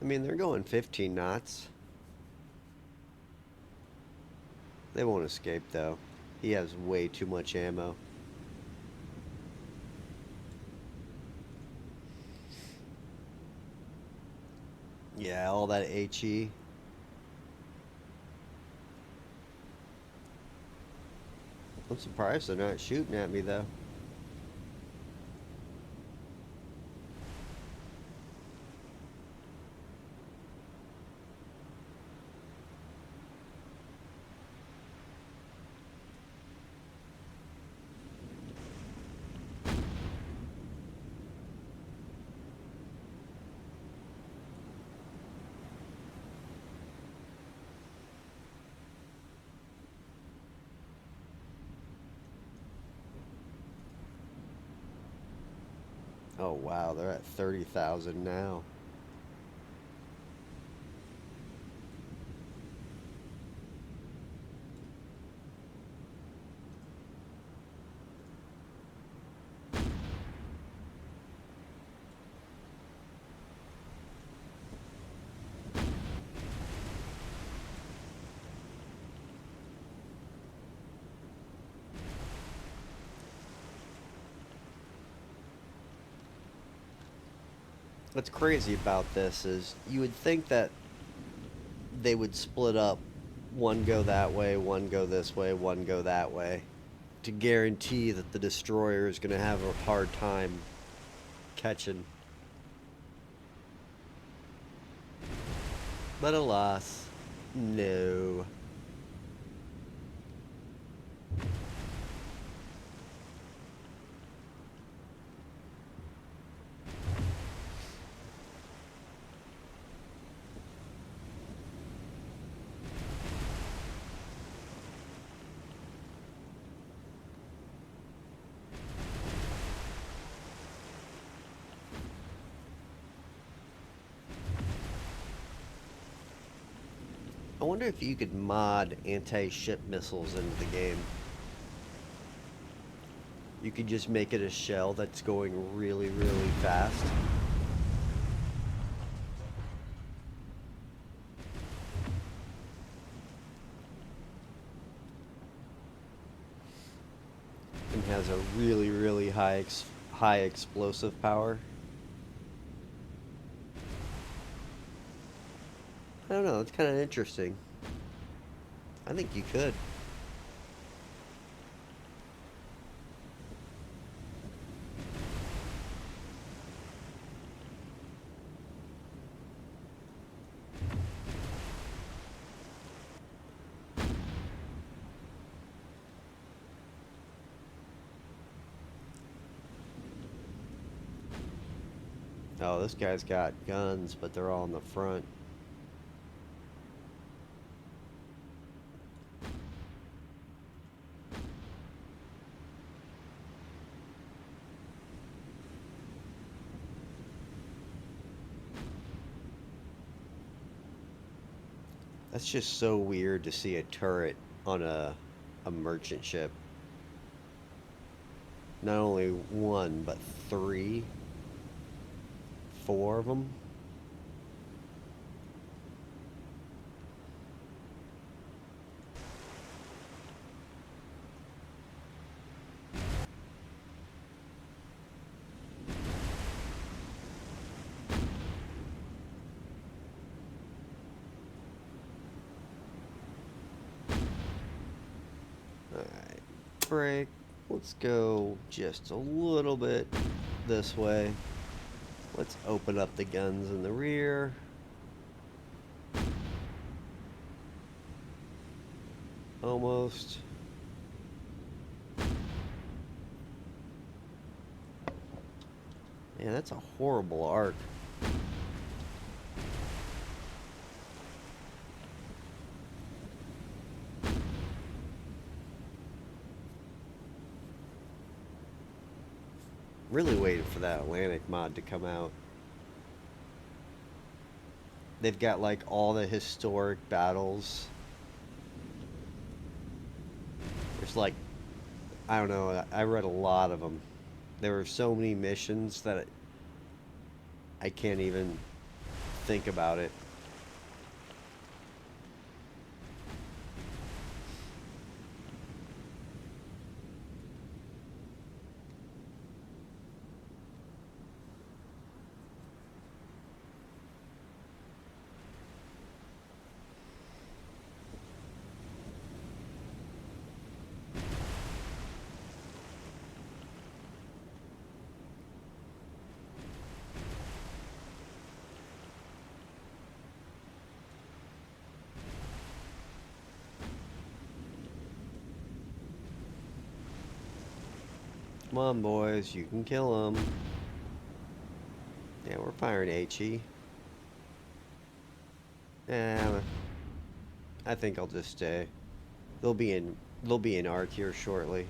Speaker 1: I mean, they're going 15 knots. They won't escape though. He has way too much ammo. Yeah, all that HE. I'm surprised they're not shooting at me though. Oh wow, they're at 30,000 now. What's crazy about this is you would think that they would split up, one go that way, one go this way, one go that way, to guarantee that the destroyer is going to have a hard time catching. But alas, no. I wonder if you could mod anti-ship missiles into the game. You could just make it a shell that's going really, really fast. And has a really, really high explosive power. I don't know, it's kind of interesting. I think you could. Oh, this guy's got guns, but they're all in the front. That's just so weird to see a turret on a merchant ship. Not only one, but three, four of them. Alright, break. Let's go just a little bit this way. Let's open up the guns in the rear. Almost. Man, that's a horrible arc. Really waiting for that Atlantic mod to come out. They've got like all the historic battles. There's like, I don't know, I read a lot of them. There were so many missions that I can't even think about it. Come on, boys, you can kill them. Yeah, we're firing HE. Yeah, I think I'll just stay. They'll be in arc here shortly.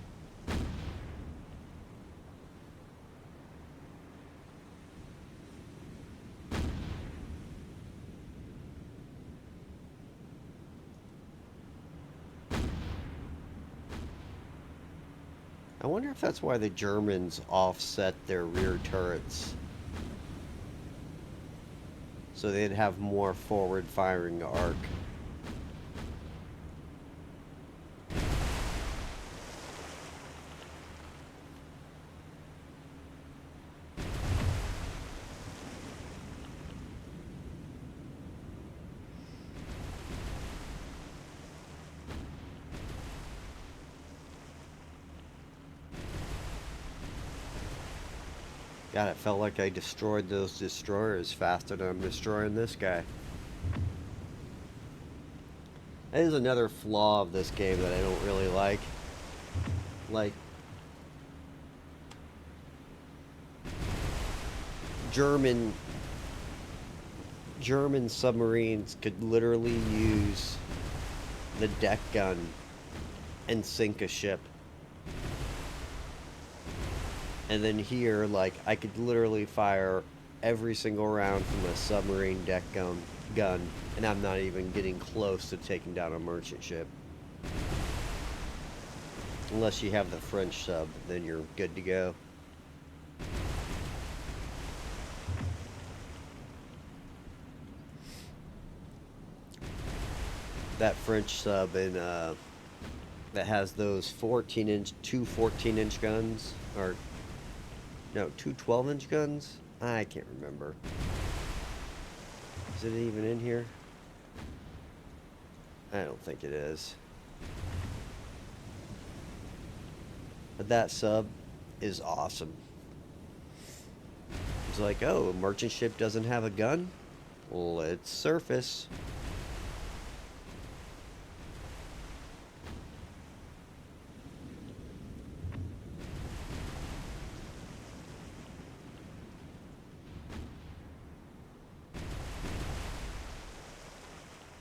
Speaker 1: I wonder if that's why the Germans offset their rear turrets. So they'd have more forward firing arc. God, it felt like I destroyed those destroyers faster than I'm destroying this guy. That is another flaw of this game that I don't really like. Like, German German submarines could literally use the deck gun and sink a ship. And then here, like, I could literally fire every single round from a submarine deck gun, and I'm not even getting close to taking down a merchant ship. Unless you have the French sub, then you're good to go. That French sub in that has those 14-inch, two 14-inch guns, or no, two 12-inch guns. I can't remember. Is it even in here? I don't think it is. But that sub is awesome. It's like, oh, a merchant ship doesn't have a gun? Let's surface.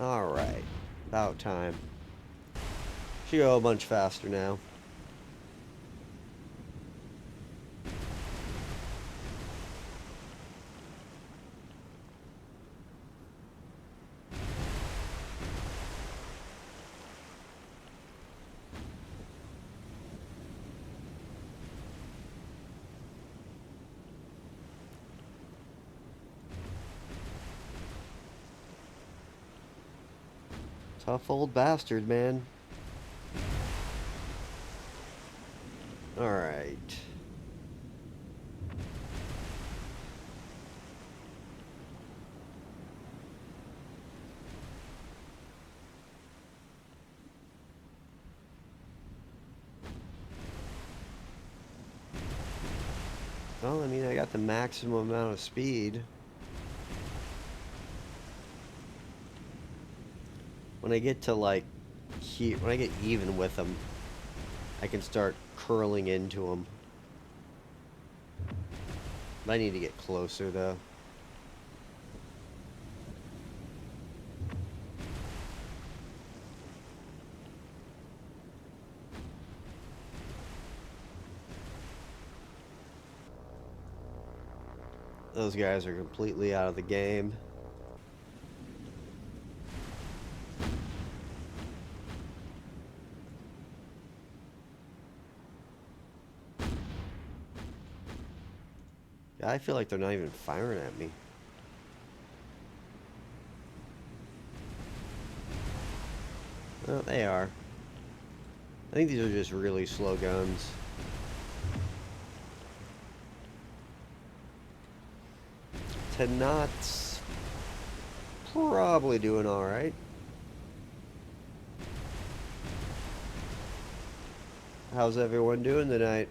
Speaker 1: Alright. About time. Should go a bunch faster now. Tough old bastard, man. Alright. Well, I mean, I got the maximum amount of speed. When I get to, like, when I get even with them, I can start curling into them. I need to get closer, though. Those guys are completely out of the game. I feel like they're not even firing at me. Well, they are. I think these are just really slow guns. 10 knots. Probably doing alright. How's everyone doing tonight?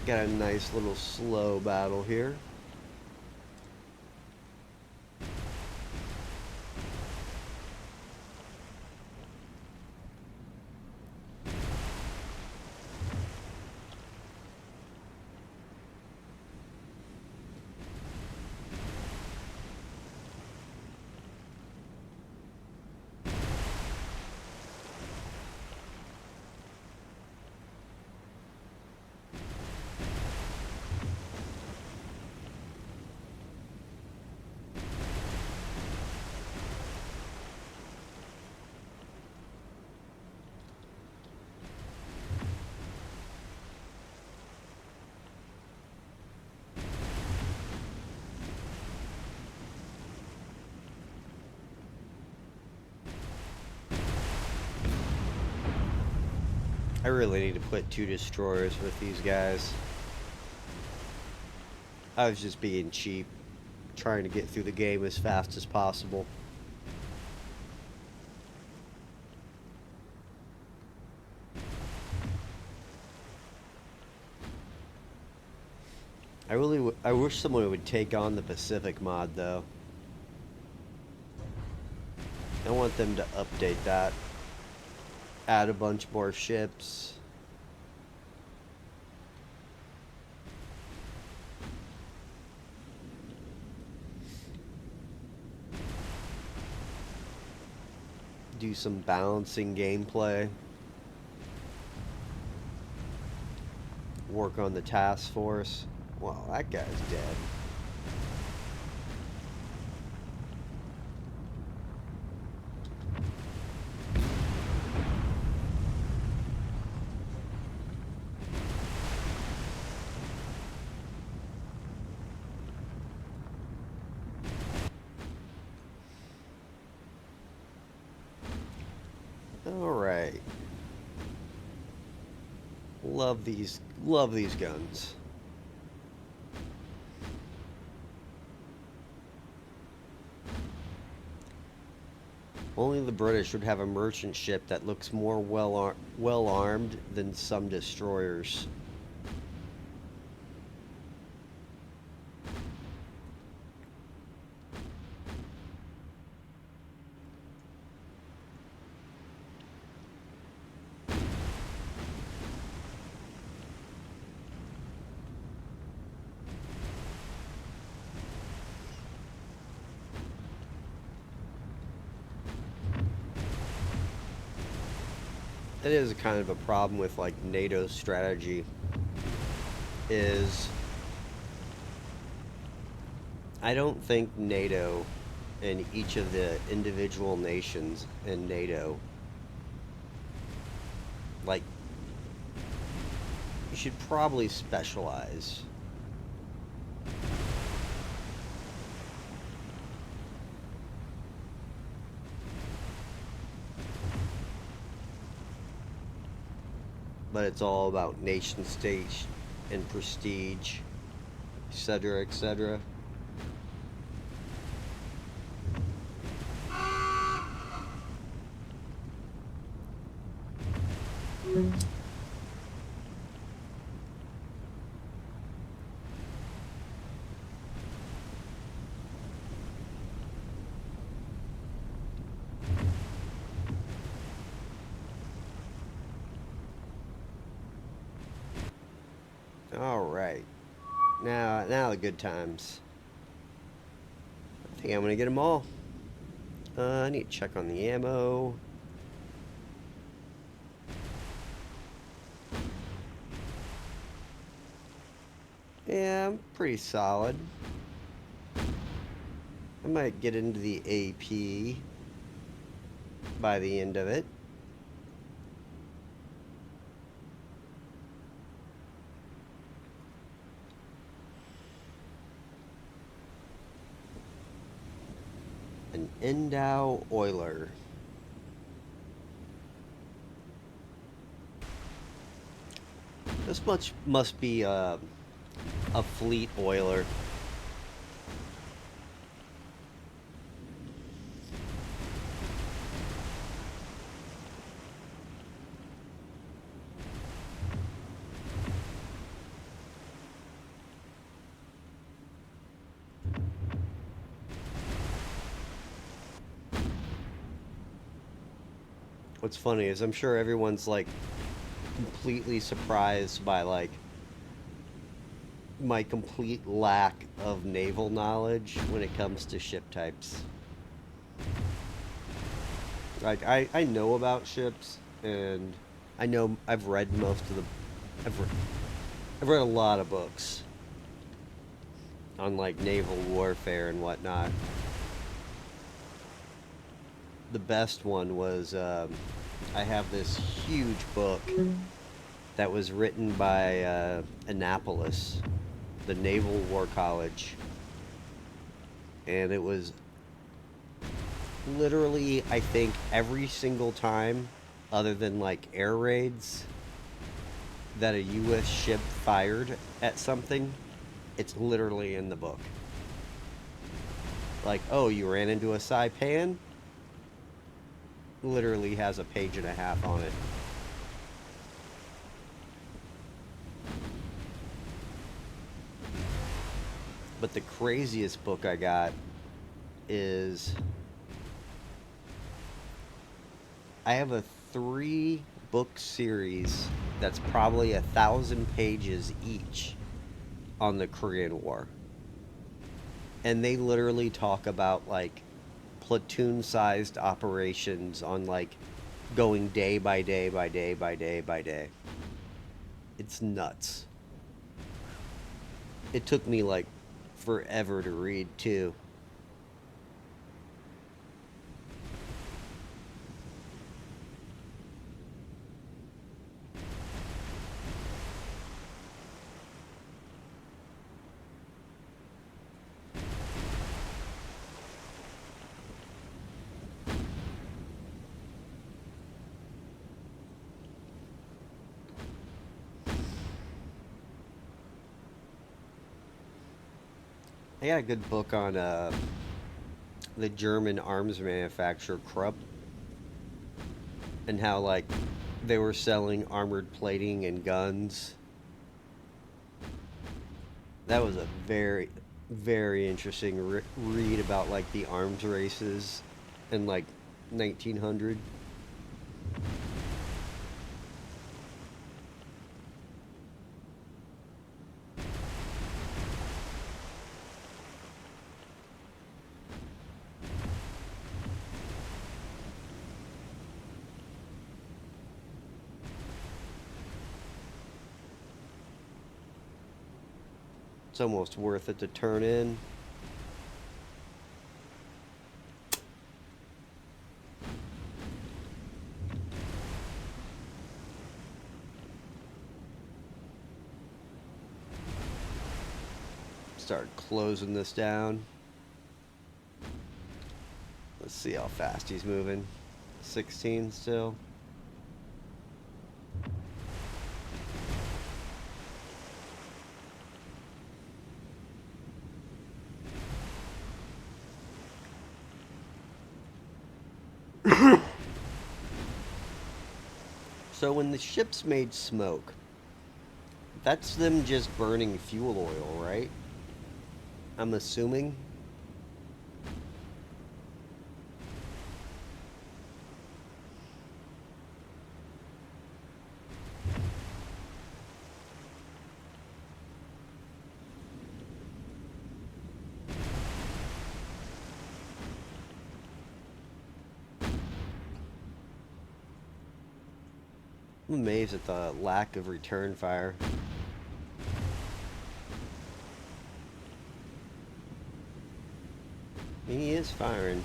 Speaker 1: Got a nice little slow battle here. I really need to put 2 destroyers with these guys. I was just being cheap, trying to get through the game as fast as possible. I wish someone would take on the Pacific mod, though. I want them to update that. Add a bunch more ships. Do some balancing gameplay. Work on the task force. Well, that guy's dead. Alright. Love these guns. Only the British would have a merchant ship that looks more well armed than some destroyers. It is kind of a problem with like NATO's strategy is I don't think NATO and each of the individual nations in NATO, like, you should probably specialize. But it's all about nation state and prestige, etc., etc. All right, now the good times. I think I'm gonna get them all. I need to check on the ammo. Yeah, I'm pretty solid. I might get into the AP by the end of it. An Endow Oiler. This much must be a fleet oiler. What's funny is I'm sure everyone's like completely surprised by like my complete lack of naval knowledge when it comes to ship types. Like I know about ships and I know I've read most of the I've, re- I've read a lot of books on like naval warfare and whatnot. The best one was I have this huge book that was written by Annapolis, the Naval War College, and it was literally, I think, every single time, other than like air raids, that a U.S. ship fired at something, it's literally in the book. Like, oh, you ran into a Saipan? Literally has a page and a half on it. But the craziest book I got is I have a 3-book series that's probably 1,000 pages each on the Korean War. And they literally talk about like platoon sized operations on like going day by day by day by day by day. It's nuts. It took me like forever to read too. I got a good book on the German arms manufacturer Krupp and how like they were selling armored plating and guns. That was a very interesting read about like the arms races in like 1900. It's almost worth it to turn in. Start closing this down. Let's see how fast he's moving. 16 still. So when the ships made smoke, that's them just burning fuel oil, right? I'm assuming. I'm amazed at the lack of return fire. He is firing.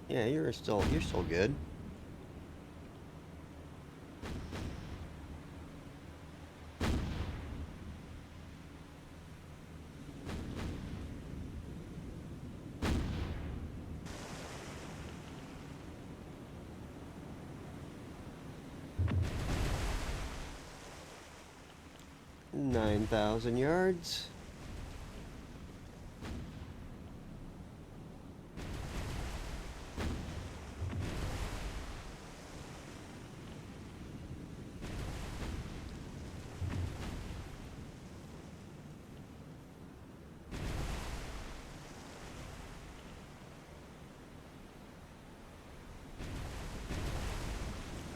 Speaker 1: Yeah, you're still good. $9,000 yards.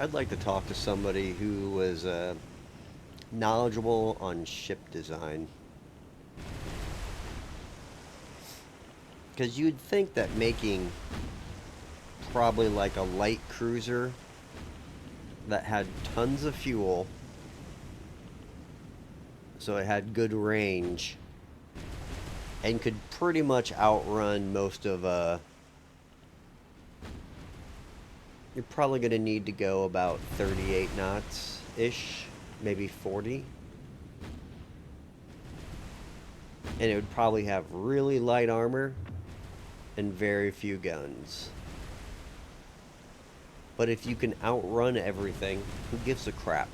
Speaker 1: I'd like to talk to somebody who was knowledgeable on ship design. Because you'd think that making probably like a light cruiser that had tons of fuel, so it had good range, and could pretty much outrun most of you're probably going to need to go about 38 knots ish, maybe 40. And it would probably have really light armor and very few guns. But if you can outrun everything, who gives a crap?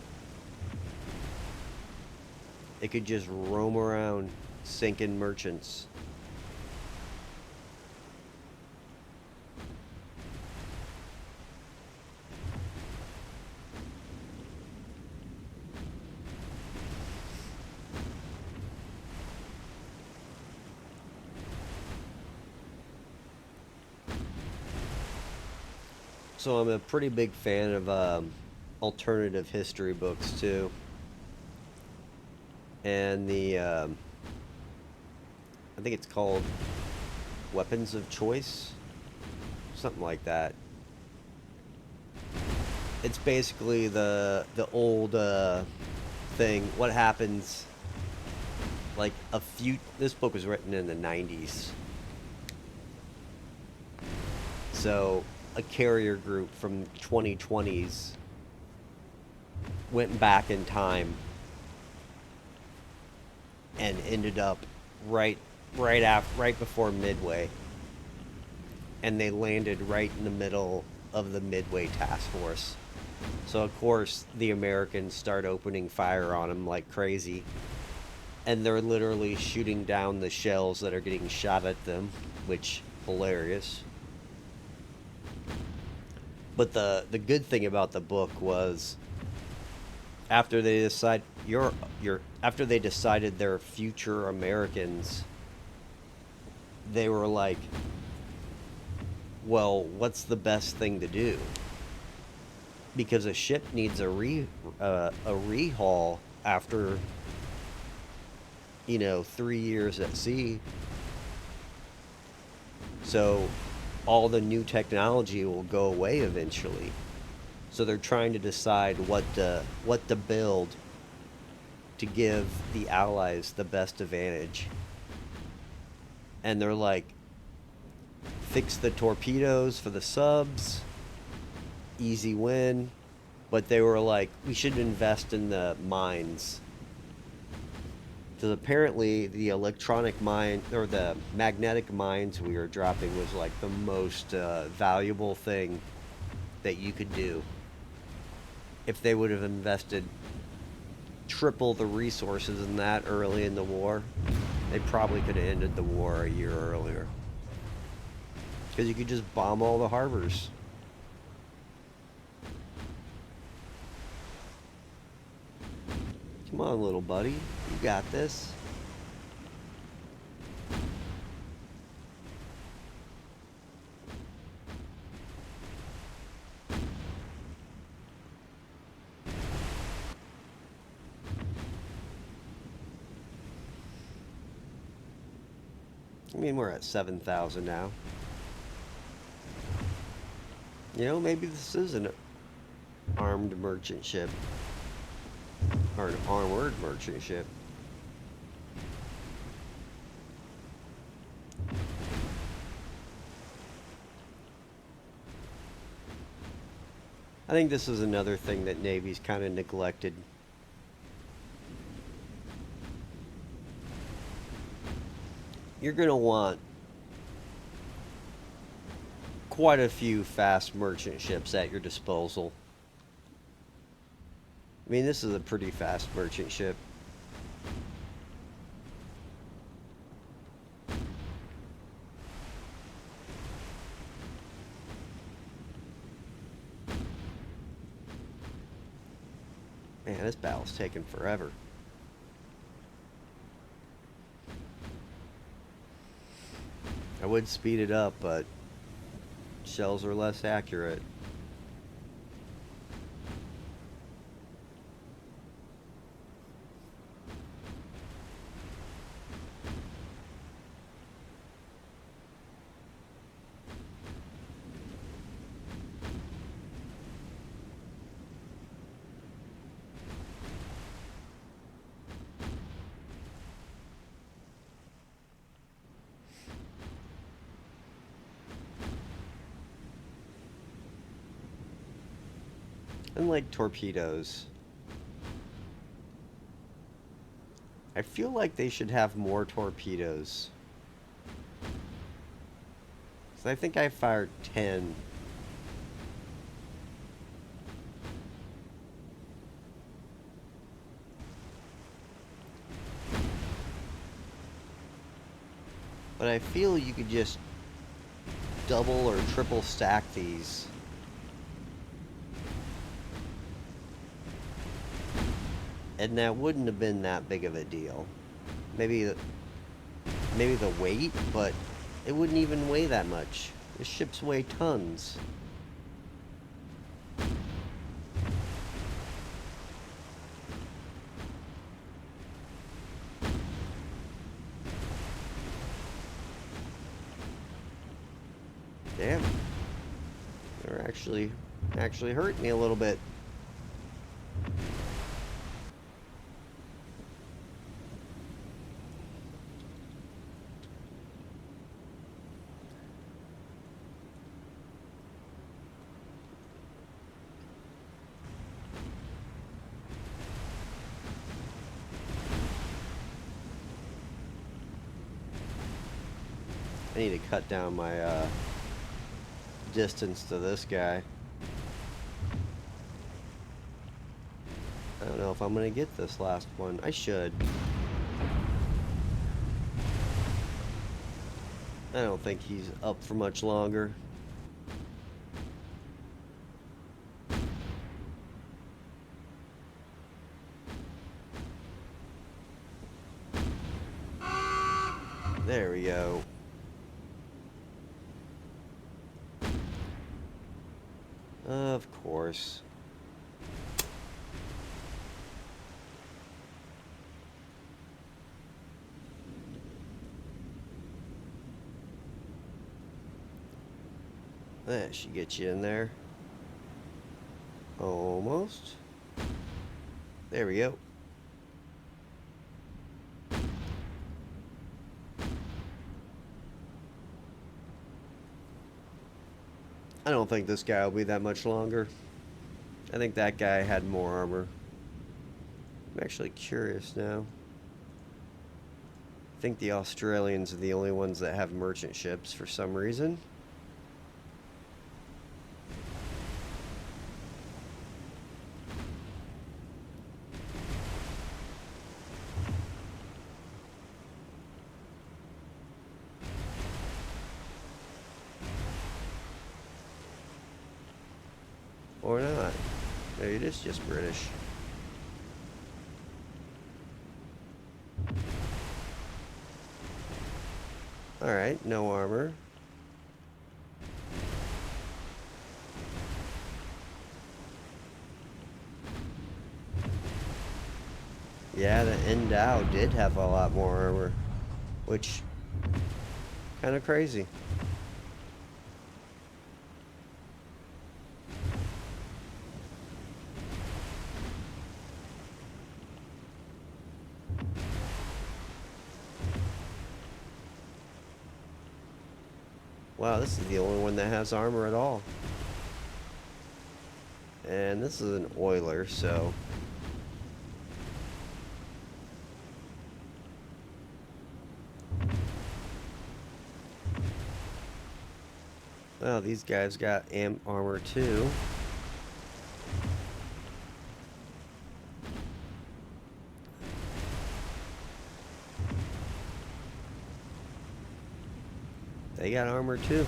Speaker 1: It could just roam around sinking merchants. So I'm a pretty big fan of alternative history books too. And I think it's called Weapons of Choice, something like that. It's basically the old thing. What happens? Like a few. This book was written in the 90s. So a carrier group from 2020s went back in time and ended up right before Midway, and they landed right in the middle of the Midway task force. So of course the Americans start opening fire on them like crazy, and they're literally shooting down the shells that are getting shot at them, which hilarious. But the good thing about the book was after they decide you're after they decided they're future Americans, they were like, well, what's the best thing to do? Because a ship needs a rehaul after 3 years at sea. So all the new technology will go away eventually. So they're trying to decide what to build to give the Allies the best advantage. And they're like, fix the torpedoes for the subs, easy win. But they were like, we should invest in the mines. Because apparently the electronic mine, or the magnetic mines we were dropping, was like the most valuable thing that you could do. If they would have invested triple the resources in that early in the war, they probably could have ended the war a year earlier. Because you could just bomb all the harbors. Come on, little buddy. You got this. I mean, we're at 7,000 now. Maybe this is an armed merchant ship. Or an armored merchant ship. I think this is another thing that Navy's kind of neglected. You're going to want quite a few fast merchant ships at your disposal. I mean, this is a pretty fast merchant ship. Man, this battle's taking forever. I would speed it up, but shells are less accurate. Unlike torpedoes, I feel like they should have more torpedoes. So I think I fired 10. But I feel you could just double or triple stack these. And that wouldn't have been that big of a deal. Maybe the weight, but it wouldn't even weigh that much. The ships weigh tons. Damn. They're actually hurting me a little bit. I need to cut down my distance to this guy. I don't know if I'm gonna get this last one. I should. I don't think he's up for much longer. There we go. Of course. That should get you in there. Almost. There we go. I don't think this guy will be that much longer. I think that guy had more armor. I'm actually curious now. I think the Australians are the only ones that have merchant ships for some reason. Or not. Maybe it is just British. Alright, no armor. Yeah, the Endau did have a lot more armor, which kind of crazy. Wow, this is the only one that has armor at all. And this is an oiler, so... Well, these guys got armor too. They got armor too.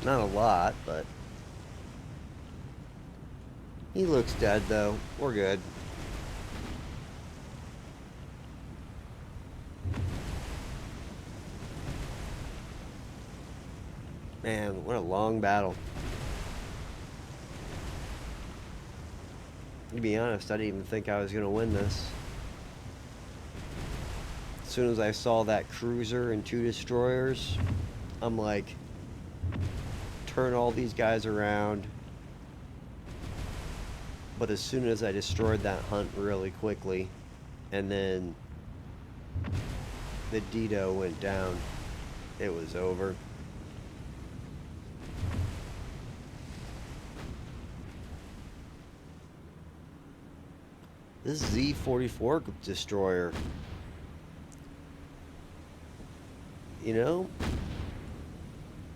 Speaker 1: Not a lot, but... He looks dead though. We're good. Man, what a long battle. To be honest, I didn't even think I was going to win this. As soon as I saw that cruiser and 2 destroyers, I'm like, turn all these guys around. But as soon as I destroyed that hunt really quickly, and then the Dido went down, it was over. This Z-44 destroyer, you know,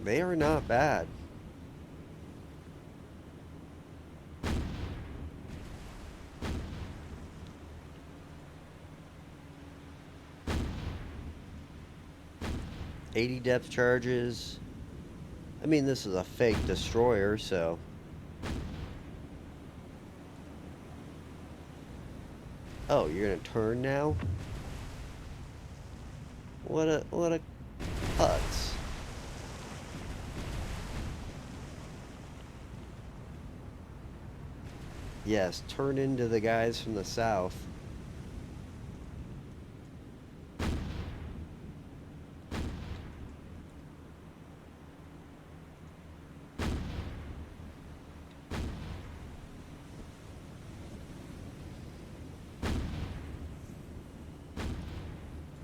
Speaker 1: they are not bad. .80 depth charges. I mean, this is a fake destroyer, so... Oh, you're gonna turn now? What a putz. Yes, turn into the guys from the south.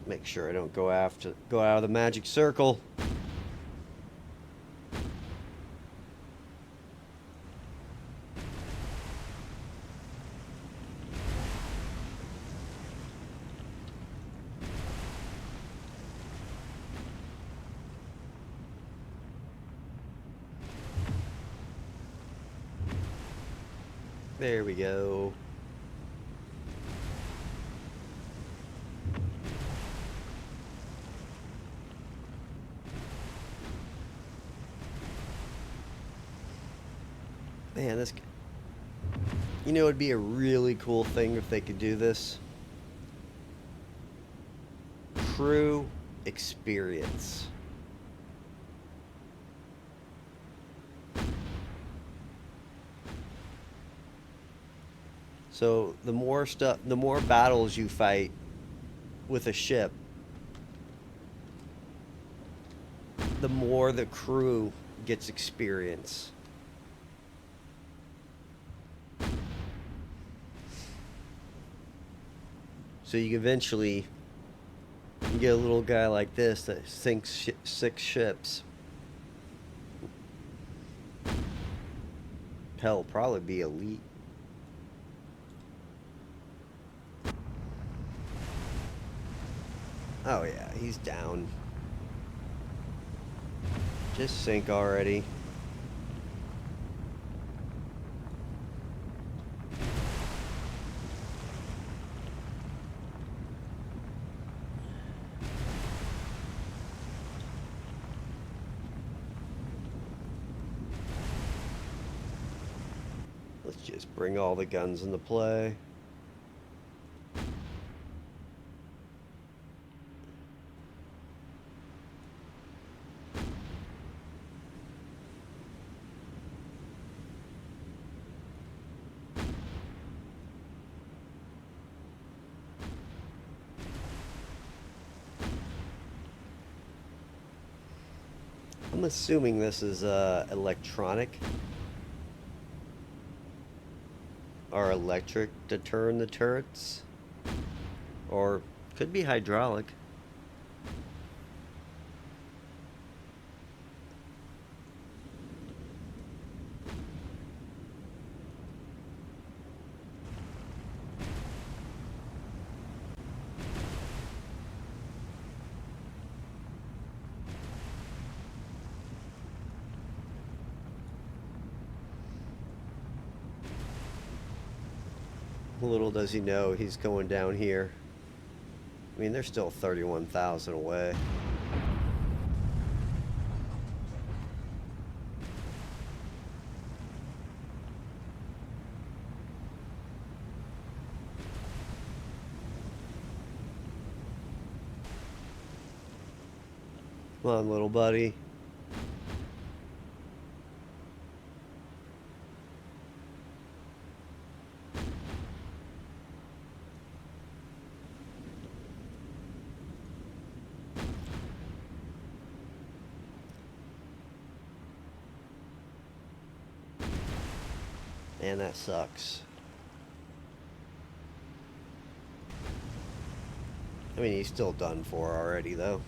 Speaker 1: Make sure I don't go out of the magic circle. There we go. Man, this... You know, it'd be a really cool thing if they could do this. Crew experience. So the more battles you fight with a ship, the more the crew gets experience. So you eventually get a little guy like this that sinks 6 ships. Hell, probably be elite. Oh yeah, he's down. Just sink already. Let's just bring all the guns into play. I'm assuming this is electronic or electric to turn the turrets, or could be hydraulic. Little does he know he's going down here. I mean, they're still 31,000 away. Come on, little buddy. Man, that sucks. I mean, he's still done for already, though.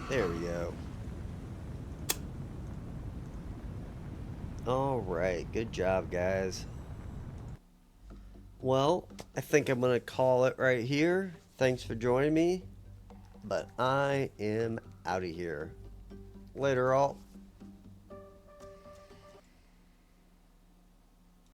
Speaker 1: There we go. Alright, good job, guys. Well, I think I'm going to call it right here. Thanks for joining me. But I am out of here. Later, all.